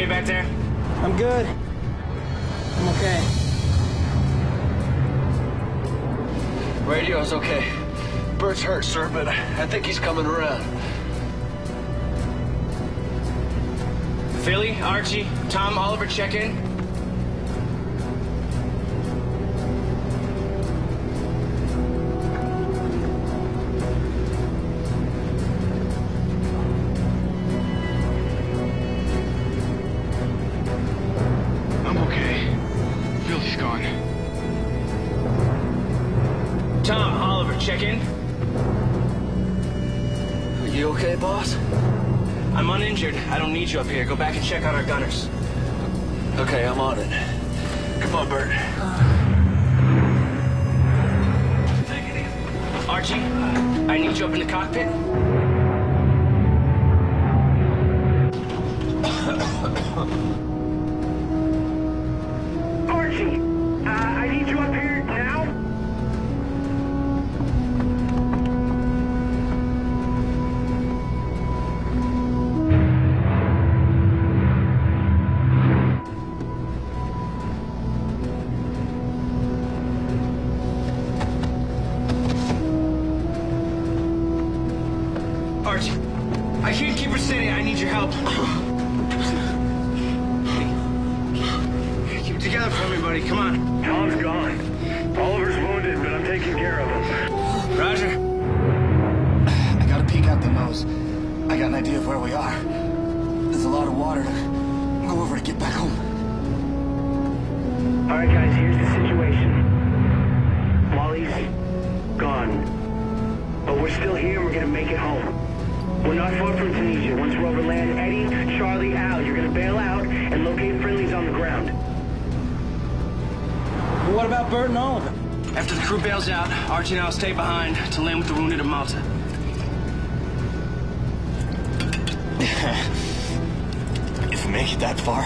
back there? I'm good. I'm okay. Radio's okay. Bert's hurt, sir, but I think he's coming around. Philly, Archie, Tom, Oliver, check in. I'm okay. Philly's gone. Tom, Oliver, check in. Are you okay, boss? I'm uninjured. I don't need you up here. Go back and check out our gunners. Okay, I'm on it. Come on, Bert. Archie, I need you up in the cockpit. Archie, I need you up here now. Archie, I can't keep her steady. I need your help. Keep it together for me, buddy. Come on. Tom's gone. Oliver's wounded, but I'm taking care of him. Roger. I gotta peek out the nose. I got an idea of where we are. There's a lot of water to go over to get back home. All right, guys, here's the situation. Wally's gone. But we're still here and we're gonna make it home. We're not far from Tunisia. Once we're over land, Eddie, Charlie, Al, you're gonna bail out and locate friendlies on the ground. But what about Bert and Oliver? After the crew bails out, Archie and I'll stay behind to land with the wounded at Malta. If we make it that far.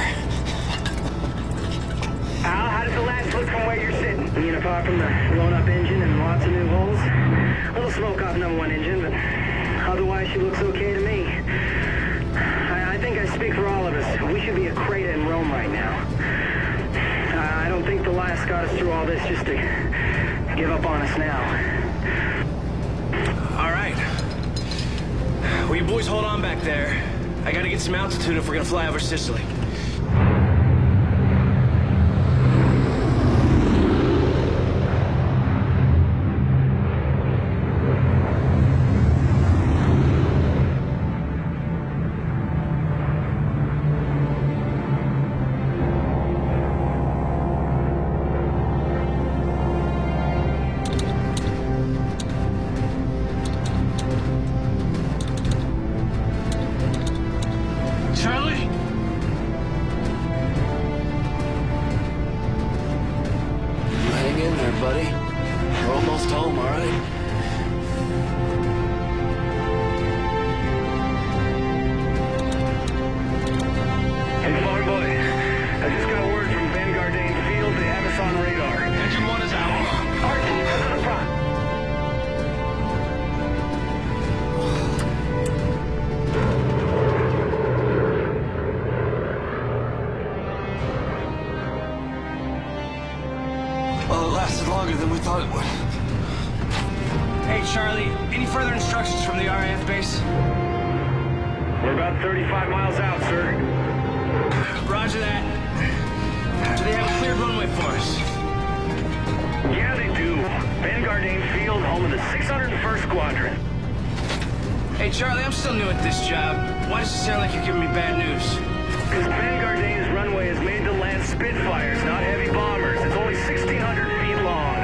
Al, how does the last look from where you're sitting? I mean, apart from the blown-up engine and lots of new holes, a little smoke off number one engine, but otherwise she looks okay to me. I think I speak for all of us. We should be a crater in Rome right now. I don't think the last got us through all this just to give up on us now. All right. Well, you boys hold on back there. I gotta get some altitude if we're gonna fly over Sicily. Charlie? Hang in there, buddy. We're almost home, all right? Hey, farm boy. I just got word from Vanguard Dane Field. They have us on radar. Engine 1 is out. Archie, come to the front. Well, it lasted longer than we thought it would. Hey, Charlie, any further instructions from the RAF base? We're about 35 miles out, sir. Roger that. Do they have a cleared runway for us? Yeah, they do. Vanguard Dane Field, home of the 601st Squadron. Hey, Charlie, I'm still new at this job. Why does it sound like you're giving me bad news? Because Vanguard Dane's runway is made to land Spitfires, not heavy bombers. It's only 1,600 feet long.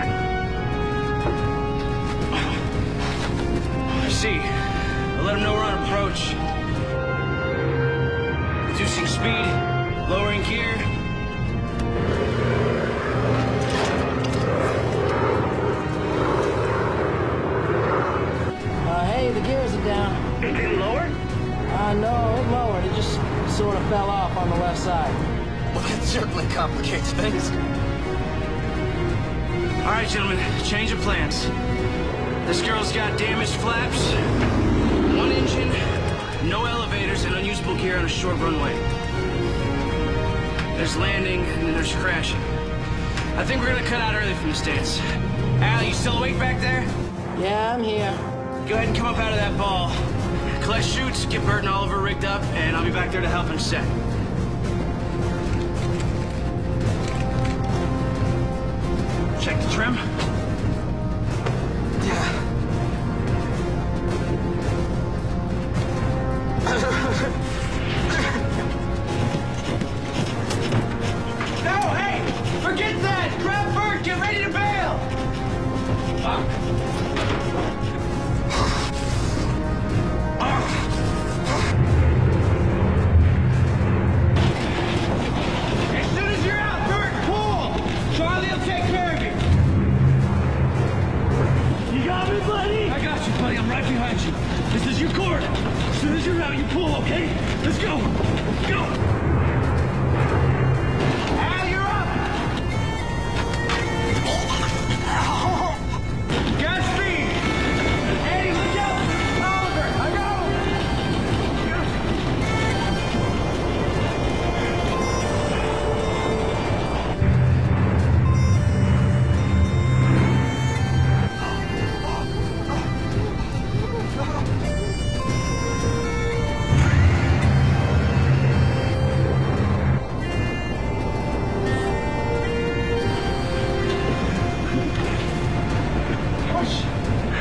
I see. I'll let them know we're on approach. Reducing speed, lowering gear. Hey, the gears are down. It didn't lower? No, it lowered. It just sort of fell off on the left side. Well, that certainly complicates things. All right, gentlemen, change of plans. This girl's got damaged flaps, one engine, no elevators, and unusable gear on a short runway. there's landing, and then there's crashing. I think we're gonna cut out early from the States. Al, you still awake back there? Yeah, I'm here. Go ahead and come up out of that ball. Collect chutes, get Bert and Oliver rigged up, and I'll be back there to help in set. Check the trim. No, hey! Forget that! Grab Bert, get ready to bail! As soon as you're out, Bert, pull! Charlie will take care of you. You got me, buddy? I got you, buddy. I'm right behind you. This is your cord. As soon as you're out, you pull, okay? Let's go. Go! Al, you're up! Godspeed! Eddie, look out! Oliver, I got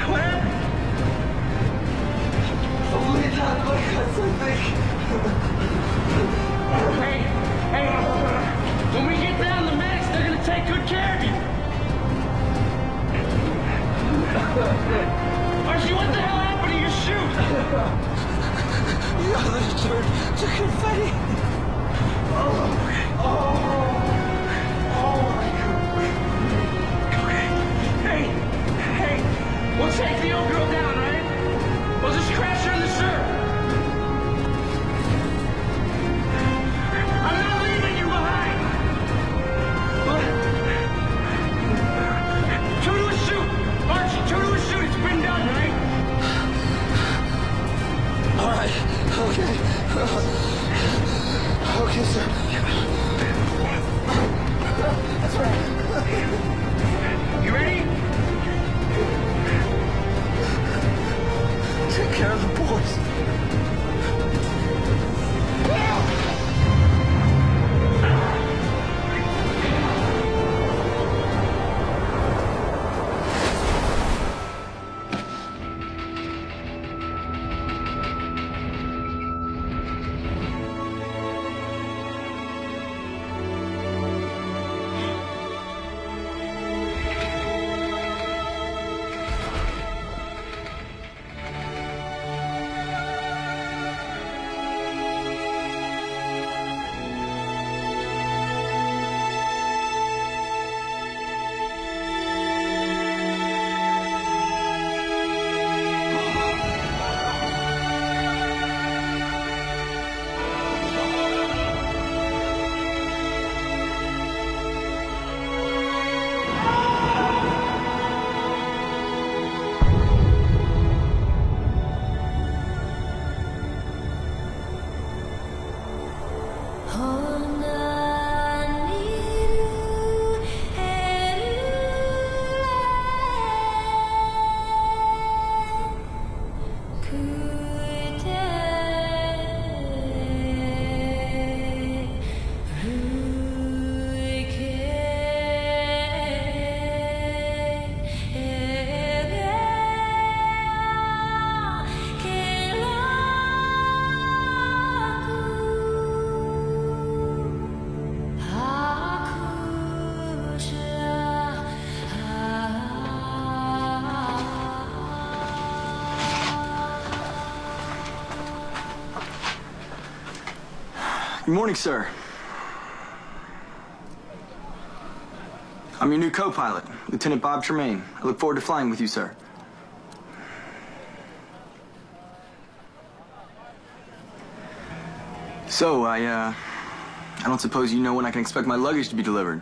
What happened? Hey, when we get down the medics, they're gonna take good care of you. Archie, what the hell happened to your chute? The others turned to confetti. Hey, we'll take the old girl down, right? We'll just crash her in the surf. I'm not leaving you behind. Two to a chute. Archie, two to a chute. It's been done, right? All right. Okay. Okay, sir. That's right. You ready? Take care of the boys. Good morning, sir. I'm your new co-pilot, Lieutenant Bob Tremaine. I look forward to flying with you, sir. So, I don't suppose you know when I can expect my luggage to be delivered.